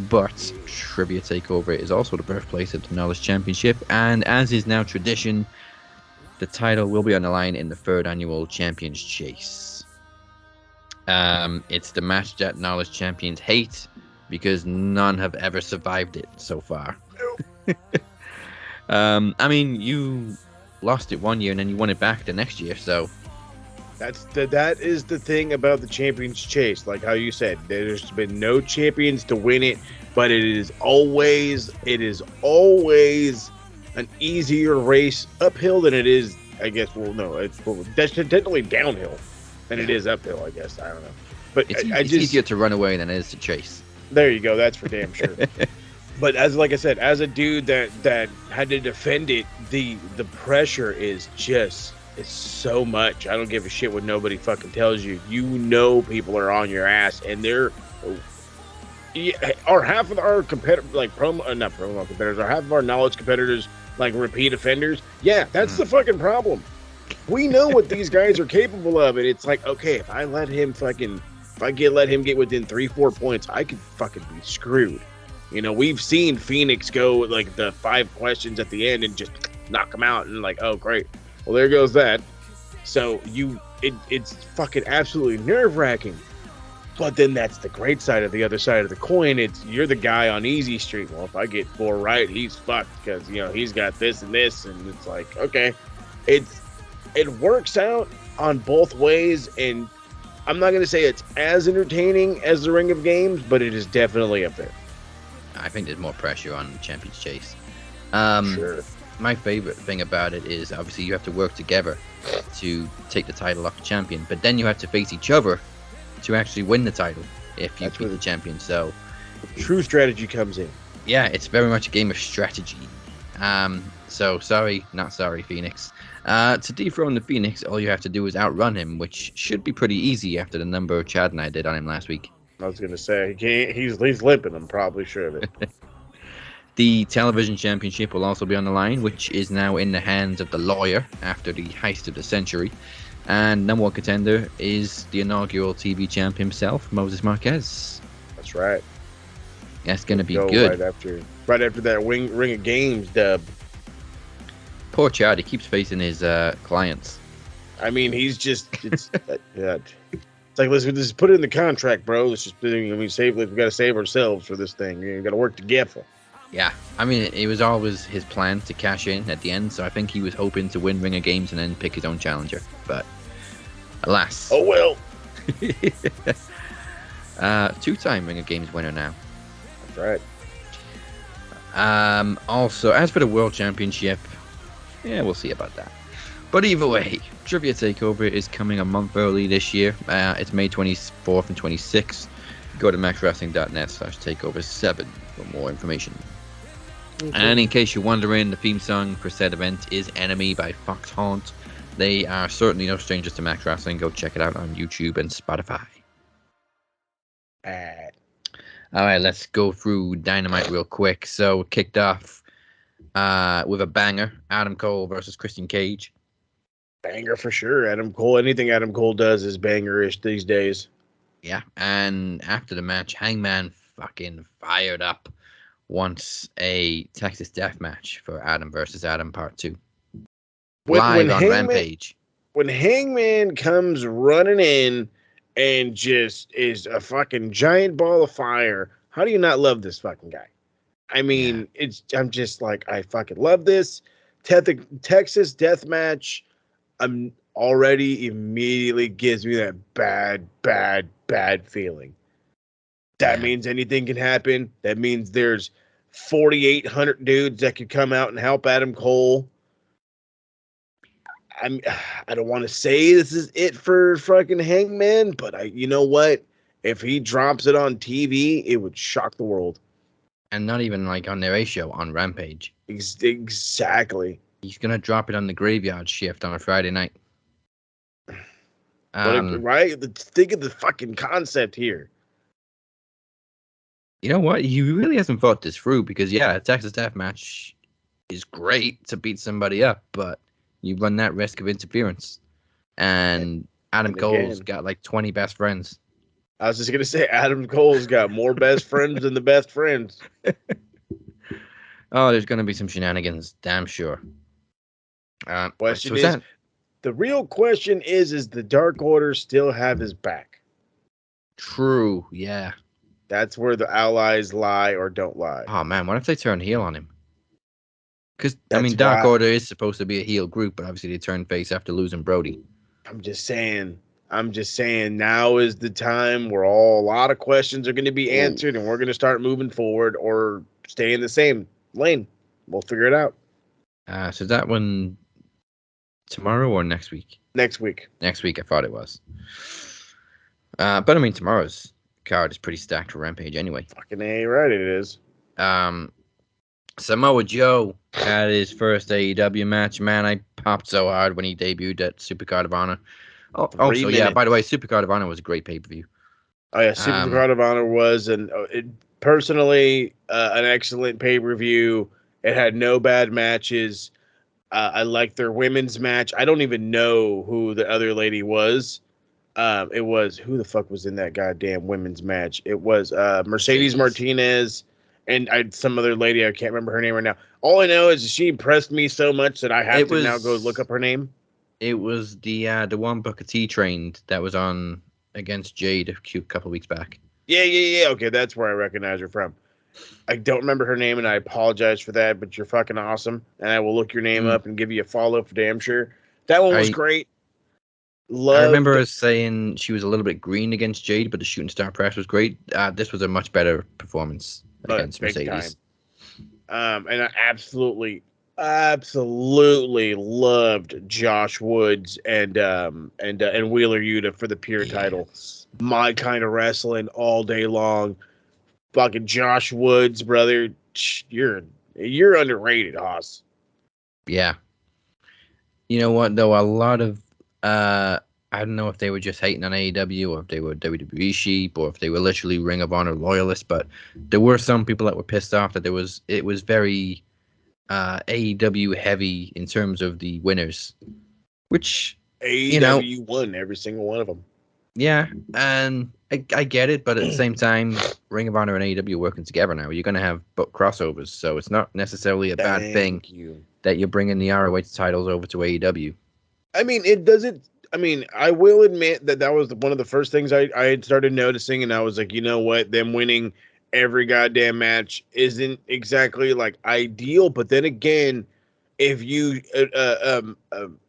But Trivia Takeover is also the birthplace of the Knowledge Championship, and as is now tradition, the title will be on the line in the 3rd annual Champions Chase. It's the match that Knowledge Champions hate because none have ever survived it so far. I mean, you lost it one year and then you won it back the next year, so that is the thing about the Champions Chase. Like how you said, there's been no champions to win it, but it is always an easier race uphill than it is, I guess. Well, no, it's technically downhill than it is uphill, I guess. I don't know, but it's easier to run away than it is to chase. There you go. That's for damn sure. But like I said, as a dude that had to defend it, the pressure is just, it's so much. I don't give a shit what nobody fucking tells you. You know people are on your ass, and are half of our competitors, like not promo competitors, are half of our knowledge competitors like repeat offenders? Yeah, that's the fucking problem. We know what these guys are capable of, and it's like, okay, if I let him get within 3-4 points, I could fucking be screwed. You know, we've seen Phoenix go with like the 5 questions at the end and just knock them out, and like, oh great, well there goes that. So it's fucking absolutely nerve-wracking. But then that's the great side of the other side of the coin. It's you're the guy on easy street. Well, if I get 4 right, he's fucked because he's got this and this, and it's like, okay, it works out on both ways, and I'm not gonna say it's as entertaining as the Ring of Games, but it is definitely up there. I think there's more pressure on Champions Chase. Sure. My favorite thing about it is obviously you have to work together to take the title off the champion, but then you have to face each other to actually win the title if you beat the champion. So true strategy comes in. Yeah, it's very much a game of strategy. So sorry, not sorry, Phoenix. To dethrone the Phoenix, all you have to do is outrun him, which should be pretty easy after the number Chad and I did on him last week. I was gonna say he's limping. I'm probably sure of it. The television championship will also be on the line, which is now in the hands of the lawyer after the heist of the century. And number one contender is the inaugural TV champ himself, Moses Marquez. That's right. That's going to be good. Right after that Ring of Games dub. Poor Chad, he keeps facing his clients. I mean, he's just, it's like, let's just put it in the contract, bro. Let's just, we got to save ourselves for this thing. We got to work together. Yeah, I mean, it was always his plan to cash in at the end, so I think he was hoping to win Ring of Games and then pick his own challenger. But alas. Oh, well. 2-time Ring of Games winner now. That's right. Also, as for the World Championship, yeah, we'll see about that. But either way, Trivia Takeover is coming a month early this year. It's May 24th and 26th. Go to maxwrestling.net/takeover7 for more information. Okay. And in case you're wondering, the theme song for said event is Enemy by Fox Haunt. They are certainly no strangers to Max Wrestling. Go check it out on YouTube and Spotify. All right, let's go through Dynamite real quick. So it kicked off with a banger. Adam Cole versus Christian Cage. Banger for sure. Anything Adam Cole does is banger-ish these days. Yeah, and after the match, Hangman fucking fired up. Wants a Texas Death Match for Adam versus Adam Part 2. Live on Rampage. When Hangman comes running in and just is a fucking giant ball of fire, how do you not love this fucking guy? I mean, I'm just like, I fucking love this. Texas Death Match already immediately gives me that bad feeling. That means anything can happen. That means there's 4,800 dudes that could come out and help Adam Cole. I don't want to say this is it for fucking Hangman, but you know what? If he drops it on TV, it would shock the world. And not even like on their A show on Rampage. Exactly. He's gonna drop it on the graveyard shift on a Friday night. Right? Think of the fucking concept here. You know what? He really hasn't thought this through because, yeah, a Texas Death Match is great to beat somebody up, but you run that risk of interference. And Adam and Cole's again- got like 20 best friends. I was just gonna say Adam Cole's got more best friends than the best friends. Oh, there's going to be some shenanigans, damn sure. Question so is, that the real question is the Dark Order still have his back? true? Yeah. That's where the allies lie or don't lie. Oh man, what if they turn heel on him? Because I That's mean, Dark why- Order is supposed to be a heel group, but obviously they turned face after losing Brody. I'm just saying. Now is the time where a lot of questions are going to be answered, and we're going to start moving forward or stay in the same lane. We'll figure it out So that one tomorrow or next week? next week. Next week, I thought it was. But I mean, tomorrow's card is pretty stacked for Rampage anyway. Fucking A, right? It is. Samoa Joe had his first AEW match. Man, I popped so hard when he debuted at Supercard of Honor. Oh, 3 also, yeah, minutes. by the way, Supercard of Honor was a great pay-per-view. Oh yeah, Super Card of Honor was personally an excellent pay-per-view. It had no bad matches. I liked their women's match. I don't even know who the other lady was. It was who the fuck was in that goddamn women's match? It was Mercedes Martinez and some other lady. I can't remember her name right now. All I know is she impressed me so much that I have to now go look up her name. It was the one Booker T trained that was on against Jade a couple weeks back. Yeah. Okay, that's where I recognize her from. I don't remember her name, and I apologize for that, but you're fucking awesome, and I will look your name up and give you a follow for damn sure. That one was great. I remember her saying she was a little bit green against Jade, but the shooting star press was great. This was a much better performance against Mercedes. And I absolutely loved Josh Woods and Wheeler Yuta for the pure title. My kind of wrestling all day long. Fucking Josh Woods, brother, you're underrated, Haas. Yeah. You know what though? A lot of I don't know if they were just hating on AEW or if they were WWE sheep or if they were literally Ring of Honor loyalists, but there were some people that were pissed off that it was very AEW heavy in terms of the winners, which AEW won every single one of them. Yeah, and I get it, but at the same time, Ring of Honor and AEW are working together now. You're going to have crossovers, so it's not necessarily a bad thing that you're bringing the ROH titles over to AEW. I mean, it doesn't. I mean, I will admit that was one of the first things I had started noticing, and I was like, you know what, them winning every goddamn match isn't exactly like ideal. But then again, if you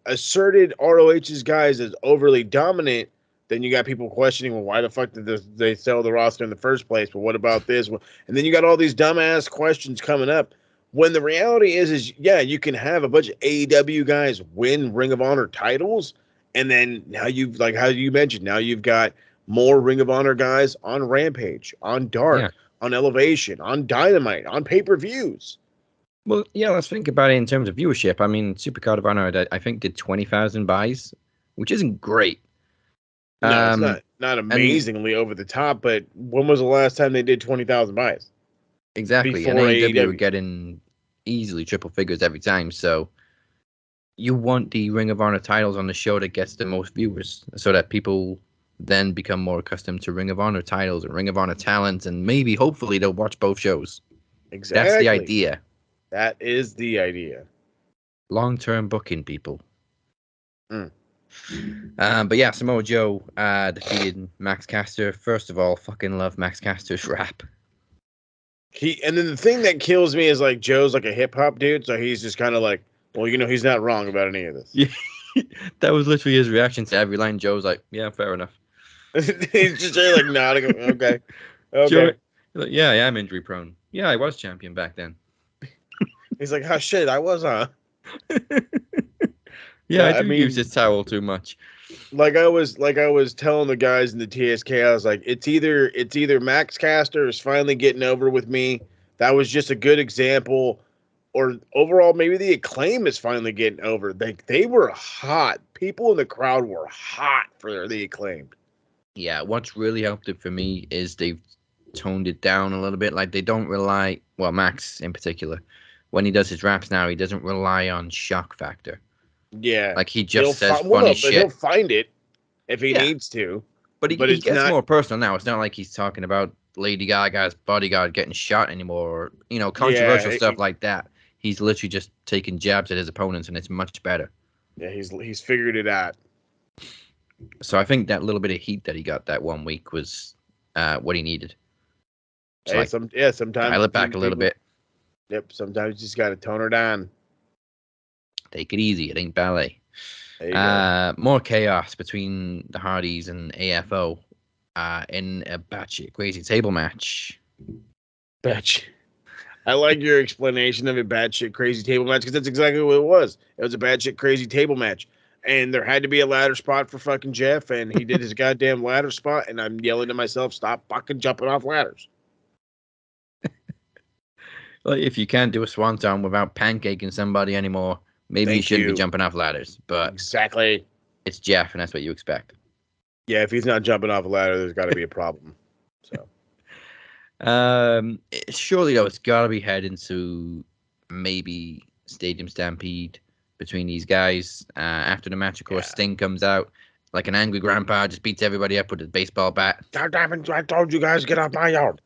asserted ROH's guys as overly dominant, then you got people questioning, well, why the fuck did they sell the roster in the first place? But what about this? And then you got all these dumbass questions coming up. When the reality is yeah, you can have a bunch of AEW guys win Ring of Honor titles, and then now you've, like how you mentioned, now you've got more Ring of Honor guys on Rampage, on Dark, on Elevation, on Dynamite, on pay-per-views. Well, yeah, let's think about it in terms of viewership. I mean, Supercard of Honor, I think, did 20,000 buys, which isn't great. No, it's not amazingly over the top, but when was the last time they did 20,000 buys? Exactly. Before and AEW AEW were getting easily triple figures every time, so you want the Ring of Honor titles on the show that gets the most viewers, so that people then become more accustomed to Ring of Honor titles and Ring of Honor talent, and maybe, hopefully, they'll watch both shows. Exactly. That's the idea. That is the idea. Long-term booking, people. But yeah, Samoa Joe defeated Max Caster. First of all, fucking love Max Caster's rap. And then the thing that kills me is, like, Joe's like a hip hop dude, so he's just kind of like, well, he's not wrong about any of this. Yeah, that was literally his reaction to every line. Joe's like, yeah, fair enough. He's just like nodding. Okay. Joe, like, yeah, I am injury prone. Yeah, I was champion back then. He's like, oh shit, I was, huh? Yeah, I do use this towel too much. Like I was telling the guys in the TSK, I was like, it's either Max Caster is finally getting over with me. That was just a good example, or overall maybe the Acclaim is finally getting over. They were hot. People in the crowd were hot for the Acclaimed. Yeah, what's really helped it for me is they've toned it down a little bit. Like they don't rely, well, Max in particular, when he does his raps now, he doesn't rely on shock factor. Yeah. Like he He'll just says find, well, funny no, but he'll shit. find it if he Yeah. needs to. But But he it's gets not. more personal now. It's not like he's talking about Lady Gaga's bodyguard getting shot anymore, or controversial Yeah, stuff like that. He's literally just taking jabs at his opponents, and it's much better. Yeah, he's figured it out. So I think that little bit of heat that he got that 1 week was what he needed. Hey, Like, sometimes dial it back a little bit. Yep, sometimes you just got to tone her down. Take it easy. It ain't ballet. There you go. More chaos between the Hardys and AFO in a batshit crazy table match. Batch. I like your explanation of a batshit crazy table match because that's exactly what it was. It was a batshit crazy table match. And there had to be a ladder spot for fucking Jeff, and he did his goddamn ladder spot, and I'm yelling to myself, stop fucking jumping off ladders. Well, if you can't do a swanton without pancaking somebody anymore, maybe you Thank shouldn't be you. jumping off ladders. But Exactly. it's Jeff, and that's what you expect. Yeah, if he's not jumping off a ladder, there's got to be a problem. So Surely though, it's got to be heading to maybe Stadium Stampede between these guys. After the match, of course, Yeah. Sting comes out like an angry grandpa, just beats everybody up with a baseball bat. God damn it, I told you guys get off my yard.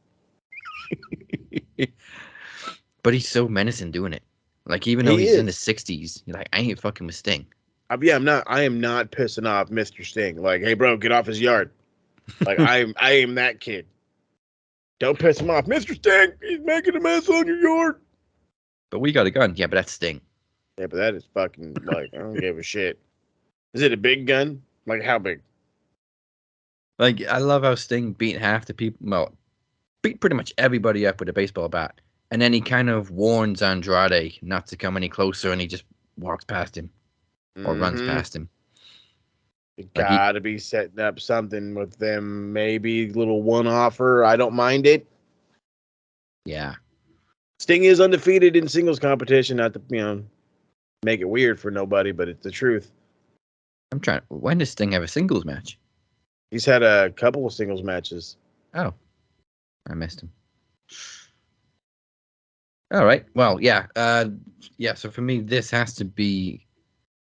But he's so menacing doing it. Like even though He he's in is. his 60s, you're like, I ain't fucking with Sting. Yeah, I am not pissing off Mr. Sting. Like, hey bro, get off his yard. Like I am that kid. Don't piss him off. Mr. Sting, he's making a mess on your yard. But we got a gun. Yeah, but that's Sting. Yeah, but that is fucking like I don't give a shit. Is it a big gun? Like how big? Like I love how Sting beat half the people. Well, beat pretty much everybody up with a baseball bat, and then he kind of warns Andrade not to come any closer, and he just walks past him or runs past him. You Like he- gotta be setting up something with them. Maybe little one offer. I don't mind it. Yeah. Sting is undefeated in singles competition. Not to make it weird for nobody, but it's the truth. I'm trying. When does Sting have a singles match? He's had a couple of singles matches. Oh, I missed him. All right. Well, yeah. Yeah. So for me, this has to be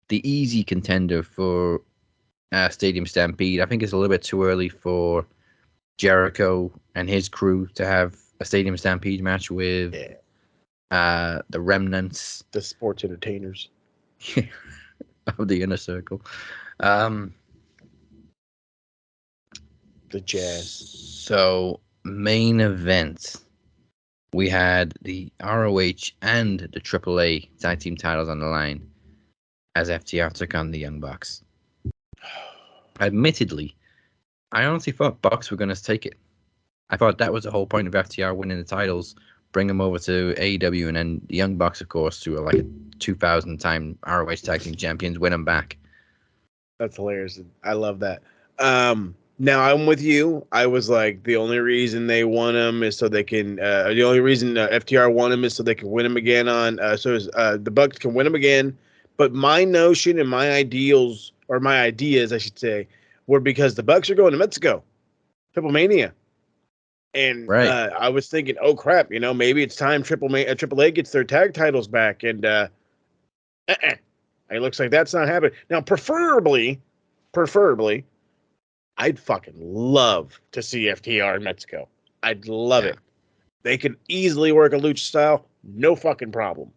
the easy contender for Stadium Stampede. I think it's a little bit too early for Jericho and his crew to have a Stadium Stampede match with the remnants, The sports entertainers. of the inner circle. The Jazz. So main event, we had the ROH and the AAA tag team titles on the line as FTR took on the Young Bucks. Admittedly, I honestly thought Bucks were going to take it. I thought that was the whole point of FTR winning the titles, bring them over to AEW, and then the Young Bucks, of course, who are like a 2,000-time ROH tag team champions, win them back. That's hilarious. I love that. Now I'm with you. I was like, the only reason they won him is so they can. The only reason FTR won him is so they can win him again on. The Bucks can win him again. But my notion and my ideals, or my ideas, I should say, were because the Bucks are going to Mexico, Triple Mania, and Right. I was thinking, oh crap, maybe it's time AAA gets their tag titles back, and it looks like that's not happening now. Preferably. I'd fucking love to see FTR in Mexico. I'd love it. They could easily work a lucha style, no fucking problem.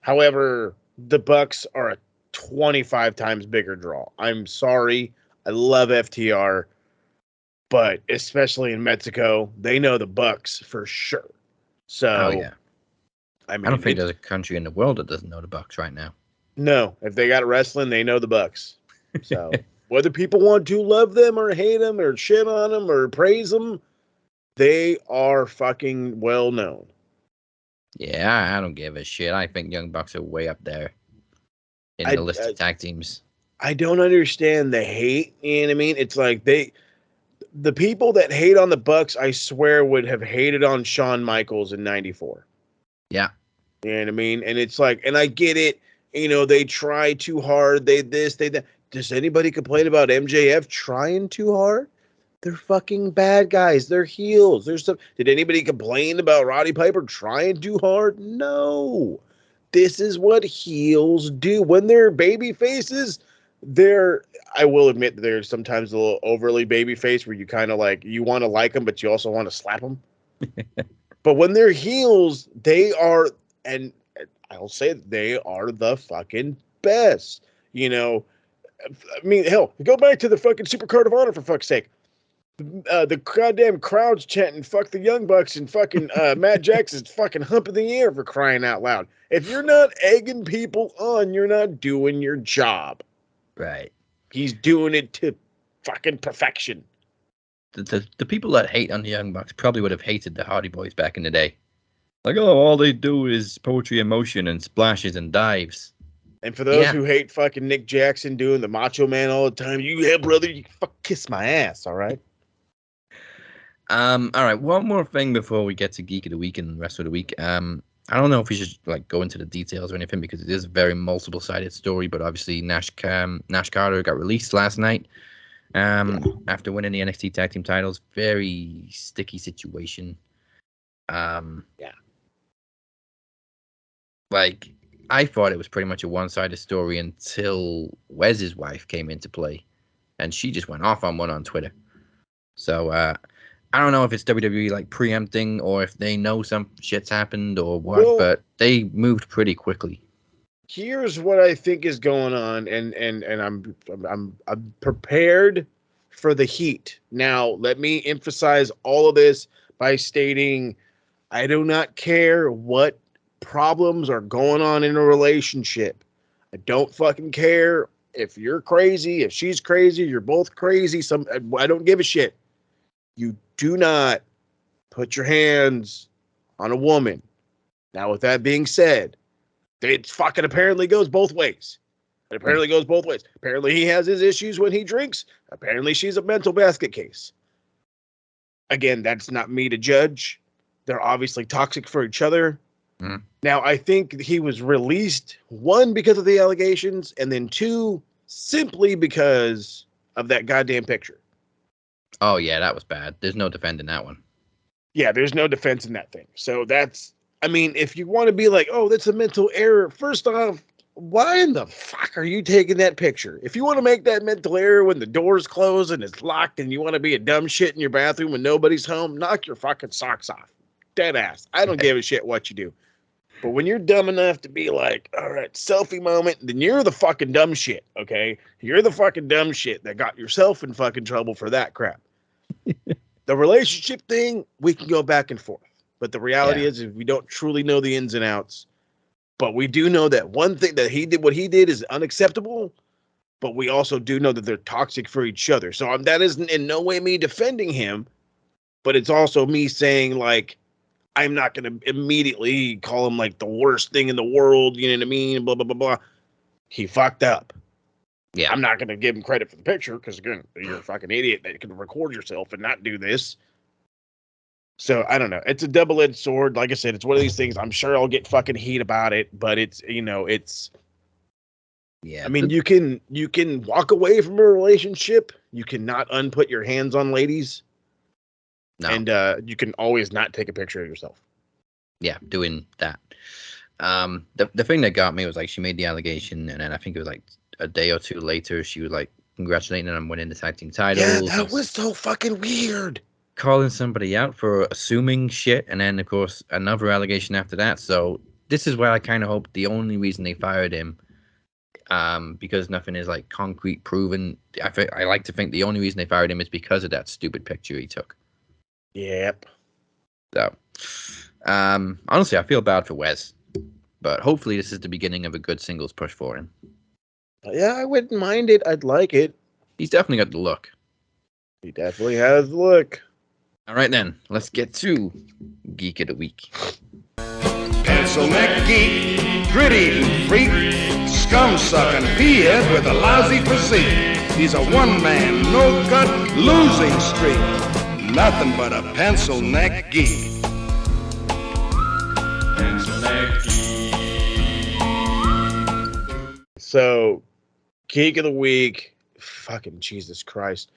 However, the Bucks are a 25 times bigger draw. I'm sorry. I love FTR, but especially in Mexico, they know the Bucks for sure. So, Oh, yeah. I mean, I don't think there's a country in the world that doesn't know the Bucks right now. No, if they got wrestling, they know the Bucks. So whether people want to love them or hate them or shit on them or praise them, they are fucking well known. Yeah, I don't give a shit. I think Young Bucks are way up there in the list of tag teams. I don't understand the hate. You know what I mean? It's like the people that hate on the Bucks, I swear, would have hated on Shawn Michaels in '94. Yeah. You know what I mean? And it's like, and I get it. They try too hard. They this, they that. Does anybody complain about MJF trying too hard? They're fucking bad guys. They're heels. Did anybody complain about Roddy Piper trying too hard? No. This is what heels do. When they're baby faces, I will admit that they're sometimes a little overly baby face where you kind of like, you want to like them, but you also want to slap them. But when they're heels, they are, and I'll say it, they are the fucking best. You know, I mean, hell, go back to the fucking Supercard of Honor for fuck's sake. The goddamn crowd's chanting "fuck the Young Bucks" and fucking Matt Jackson's fucking humping the air for crying out loud. If you're not egging people on, you're not doing your job. Right. He's doing it to fucking perfection. The people that hate on the Young Bucks probably would have hated the Hardy Boys back in the day. Like, oh, all they do is poetry in motion and splashes and dives. And for those who hate fucking Nick Jackson doing the Macho Man all the time, brother, you fuck kiss my ass, all right? All right, one more thing before we get to Geek of the Week and Rest of the Week. I don't know if we should like go into the details or anything because it is a very multiple-sided story. But obviously, Nash Carter got released last night after winning the NXT Tag Team titles. Very sticky situation. Like I thought it was pretty much a one-sided story until Wes's wife came into play, and she just went off on one on Twitter. So I don't know if it's WWE like preempting or if they know some shit's happened or what, but they moved pretty quickly. Here's what I think is going on, and I'm prepared for the heat. Now, let me emphasize all of this by stating I do not care what problems are going on in a relationship. I don't fucking care if you're crazy, if she's crazy, you're both crazy. I don't give a shit. You do not put your hands on a woman. Now, with that being said, it fucking apparently goes both ways. It apparently goes both ways. Apparently he has his issues when he drinks. Apparently she's a mental basket case. Again, that's not me to judge. They're obviously toxic for each other. Mm. Now, I think he was released, one, because of the allegations, and then two, simply because of that goddamn picture. Oh, yeah, that was bad. There's no defending that one. Yeah, there's no defense in that thing. So that's, I mean, if you want to be like, oh, that's a mental error, first off, why in the fuck are you taking that picture? If you want to make that mental error when the door's closed and it's locked and you want to be a dumb shit in your bathroom when nobody's home, knock your fucking socks off. Dead ass. I don't give a shit what you do. But when you're dumb enough to be like, all right, selfie moment, then you're the fucking dumb shit, okay? You're the fucking dumb shit that got yourself in fucking trouble for that crap. The relationship thing, we can go back and forth. But the reality is we don't truly know the ins and outs. But we do know that one thing that he did, what he did is unacceptable. But we also do know that they're toxic for each other. So that isn't in no way me defending him. But it's also me saying, like, I'm not going to immediately call him like the worst thing in the world. You know what I mean? Blah, blah, blah, blah. He fucked up. Yeah. I'm not going to give him credit for the picture because, again, you're a fucking idiot that can record yourself and not do this. So, I don't know. It's a double-edged sword. Like I said, it's one of these things. I'm sure I'll get fucking heat about it, but it's, you know, it's. Yeah. I mean, you can walk away from a relationship. You cannot unput your hands on ladies. No. And you can always not take a picture of yourself. Yeah, doing that. The thing that got me was like she made the allegation, and then I think it was like a day or two later, she was like congratulating him on winning the tag team titles. Yeah, that was so fucking weird. Calling somebody out for assuming shit, and then of course another allegation after that. So this is where I kind of hope the only reason they fired him, because nothing is like concrete proven. I like to think the only reason they fired him is because of that stupid picture he took. Yep. So, honestly, I feel bad for Wes, but hopefully this is the beginning of a good singles push for him. Yeah, I wouldn't mind it. I'd like it. He's definitely got the look. He definitely has the look. All right, then. Let's get to Geek of the Week. Pencil neck geek, grit-eating freak, scum-sucking peahead with a lousy physique. He's a one-man, no-cut, losing streak. Nothing but a pencil neck geek. Pencil neck geek. So, Geek of the Week, fucking Jesus Christ.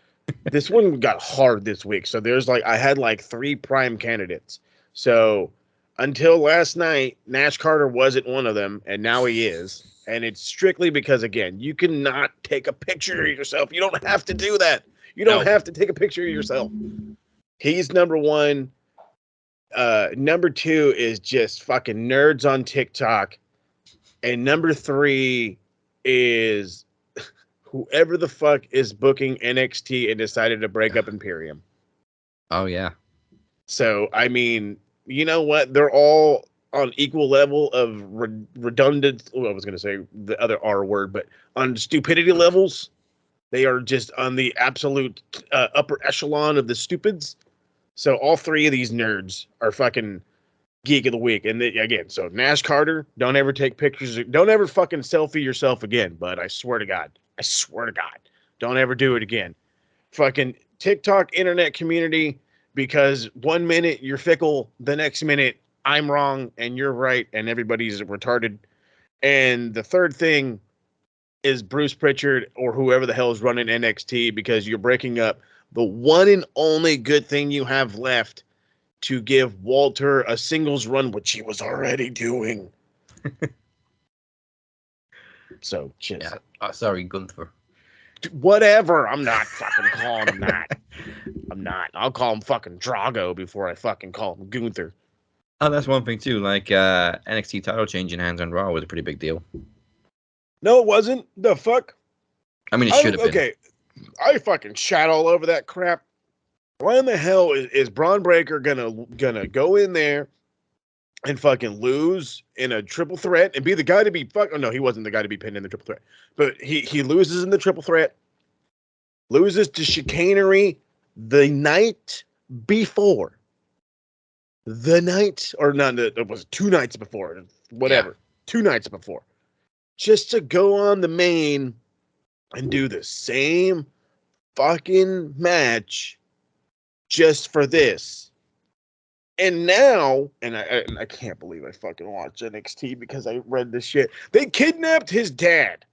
This one got hard this week. So I had like 3 prime candidates. So until last night, Nash Carter wasn't one of them, and now he is. And it's strictly because, again, you cannot take a picture of yourself. You don't have to do that. You don't No. have to take a picture of yourself. He's number 1. Number 2 is just fucking nerds on TikTok. And number 3 is whoever the fuck is booking NXT and decided to break up Imperium. Oh yeah. So, I mean, you know what? They're all on equal level of redundant. Well, I was going to say the other R word, but on stupidity levels, they are just on the absolute upper echelon of the stupids. So all 3 of these nerds are fucking geek of the week. And again, so Nash Carter, don't ever take pictures. Don't ever fucking selfie yourself again, bud. I swear to God. Don't ever do it again. Fucking TikTok internet community, because 1 minute you're fickle, the next minute I'm wrong and you're right and everybody's retarded. And the third thing is Bruce Pritchard or whoever the hell is running NXT, because you're breaking up the one and only good thing you have left to give Walter a singles run, which he was already doing. So, just Yeah. Sorry, Gunther. whatever. I'm not fucking calling him that. I'm not. I'll call him fucking Drago before I fucking call him Gunther. Oh, that's one thing too. Like NXT title changing hands on Raw was a pretty big deal. No, it wasn't. The fuck? I mean, it should have been. Okay, I fucking shat all over that crap. Why in the hell is Braun Breaker gonna go in there and fucking lose in a triple threat and be the guy to be oh no, he wasn't the guy to be pinned in the triple threat, but he loses in the triple threat, loses to chicanery the night before. The night, or not, it was 2 nights before, whatever, 2 nights before, just to go on the main and do the same fucking match just for this. And now, and I can't believe I fucking watched NXT because I read this shit. They kidnapped his dad.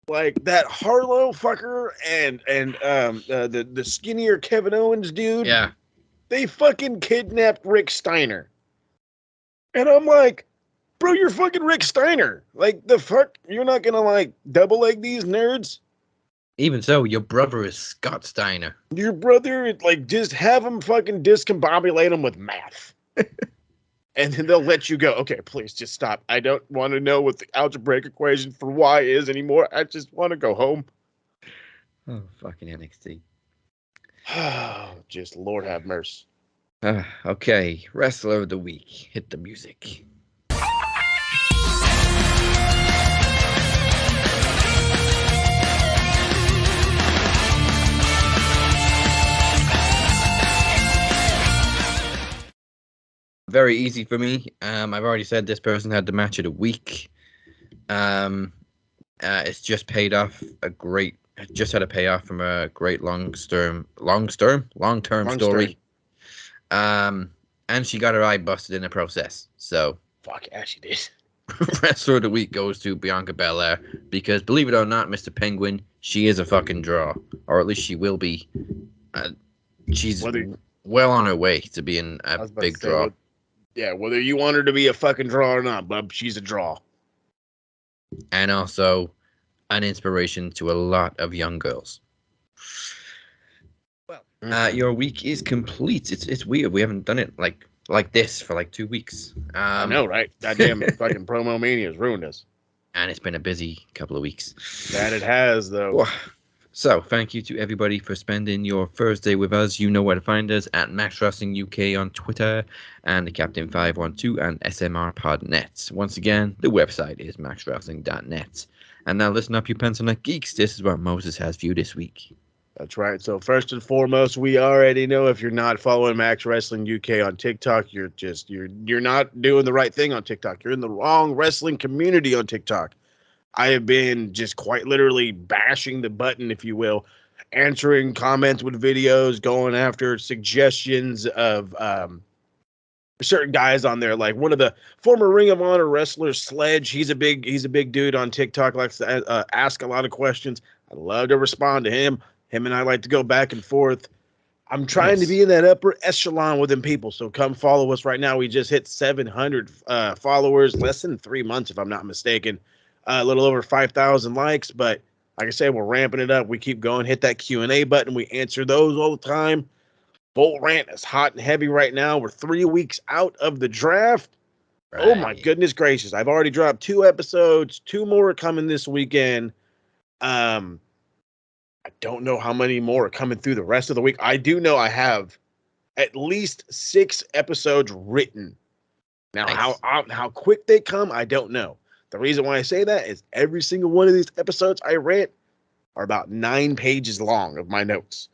Like that Harlow fucker and the skinnier Kevin Owens dude. Yeah. They fucking kidnapped Rick Steiner. And I'm like, bro, you're fucking Rick Steiner. Like, the fuck? You're not gonna, like, double leg these nerds? Even so, your brother is Scott Steiner. Your brother, like, just have him fucking discombobulate him with math. And then they'll let you go. Okay, please, just stop. I don't want to know what the algebraic equation for Y is anymore. I just want to go home. Oh, fucking NXT. Just Lord have mercy. Okay, Wrestler of the Week. Hit the music. Very easy for me. I've already said this person had the match of the week. It's just paid off just had a payoff from a great long-term story. And she got her eye busted in the process. So Fuck yeah, she did. Wrestler of the Week goes to Bianca Belair because, believe it or not, Mr. Penguin, she is a fucking draw, or at least she will be. She's well on her way to being a big draw. Whether you want her to be a fucking draw or not, bub, she's a draw. And also an inspiration to a lot of young girls. Well, your week is complete. It's weird. We haven't done it like this for like 2 weeks. I know, right? Goddamn fucking Promo Mania has ruined us. And it's been a busy couple of weeks. That it has, though. So, thank you to everybody for spending your Thursday with us. You know where to find us at Max Wrestling UK on Twitter and the Captain 512 and SMRPodNet. Once again, the website is maxwrestling.net. And now listen up, you pencil neck geeks. This is what Moses has for you this week. That's right. So first and foremost, we already know if you're not following Max Wrestling UK on TikTok, you're not doing the right thing on TikTok. You're in the wrong wrestling community on TikTok. I have been just quite literally bashing the button, if you will, answering comments with videos, going after suggestions of certain guys on there. Like one of the former Ring of Honor wrestlers, Sledge. He's a big dude on TikTok, likes to ask a lot of questions. I love to respond to him. Him and I like to go back and forth. I'm trying to Nice. be in that upper echelon with them people. So come follow us right now. We just hit 700 followers, less than 3 months, if I'm not mistaken. A little over 5,000 likes. But like I said, we're ramping it up. We keep going. Hit that Q&A button. We answer those all the time. Bolt Rant is hot and heavy right now. We're 3 weeks out of the draft. Oh my Right. goodness gracious. I've already dropped 2 episodes. 2 more are coming this weekend. I don't know how many more are coming through the rest of the week. I do know I have at least 6 episodes written. Now, Nice. how quick they come, I don't know. The reason why I say that is every single one of these episodes I read are about 9 pages long of my notes.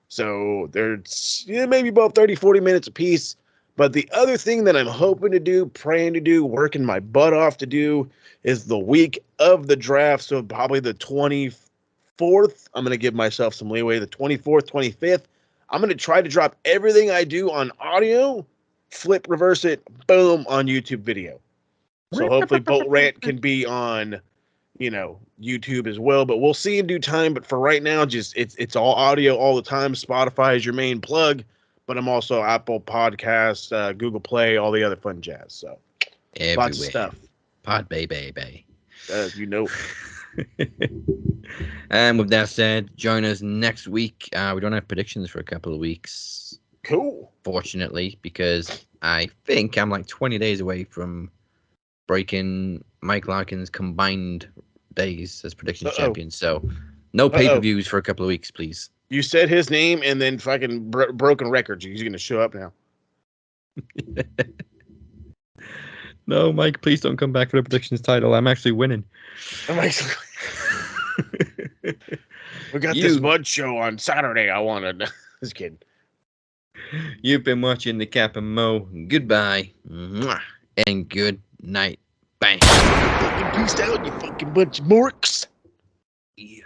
So there's maybe about 30, 40 minutes a piece. But the other thing that I'm hoping to do, praying to do, working my butt off to do is the week of the draft. So probably the 24th. I'm going to give myself some leeway. The 24th, 25th. I'm going to try to drop everything I do on audio, flip, reverse it, boom, on YouTube video. So hopefully Bolt Rant can be on, YouTube as well. But we'll see in due time. But for right now, just it's all audio all the time. Spotify is your main plug. But I'm also Apple Podcasts, Google Play, all the other fun jazz. So Everywhere. lots of stuff. Pod baby. You know. And with that said, join us next week. We don't have predictions for a couple of weeks, Cool. fortunately, because I think I'm like 20 days away from breaking Mike Larkin's combined days as predictions champion. So no pay-per-views for a couple of weeks, please. You said his name and then fucking broken records. He's going to show up now. No, Mike, please don't come back for the predictions title. I'm actually winning. We got this mud show on Saturday. I wanted. Just kidding. You've been watching the Cap and Mo. Goodbye. Mwah. And good night. Bang. Fucking peace out, you fucking bunch of morks. Yeah.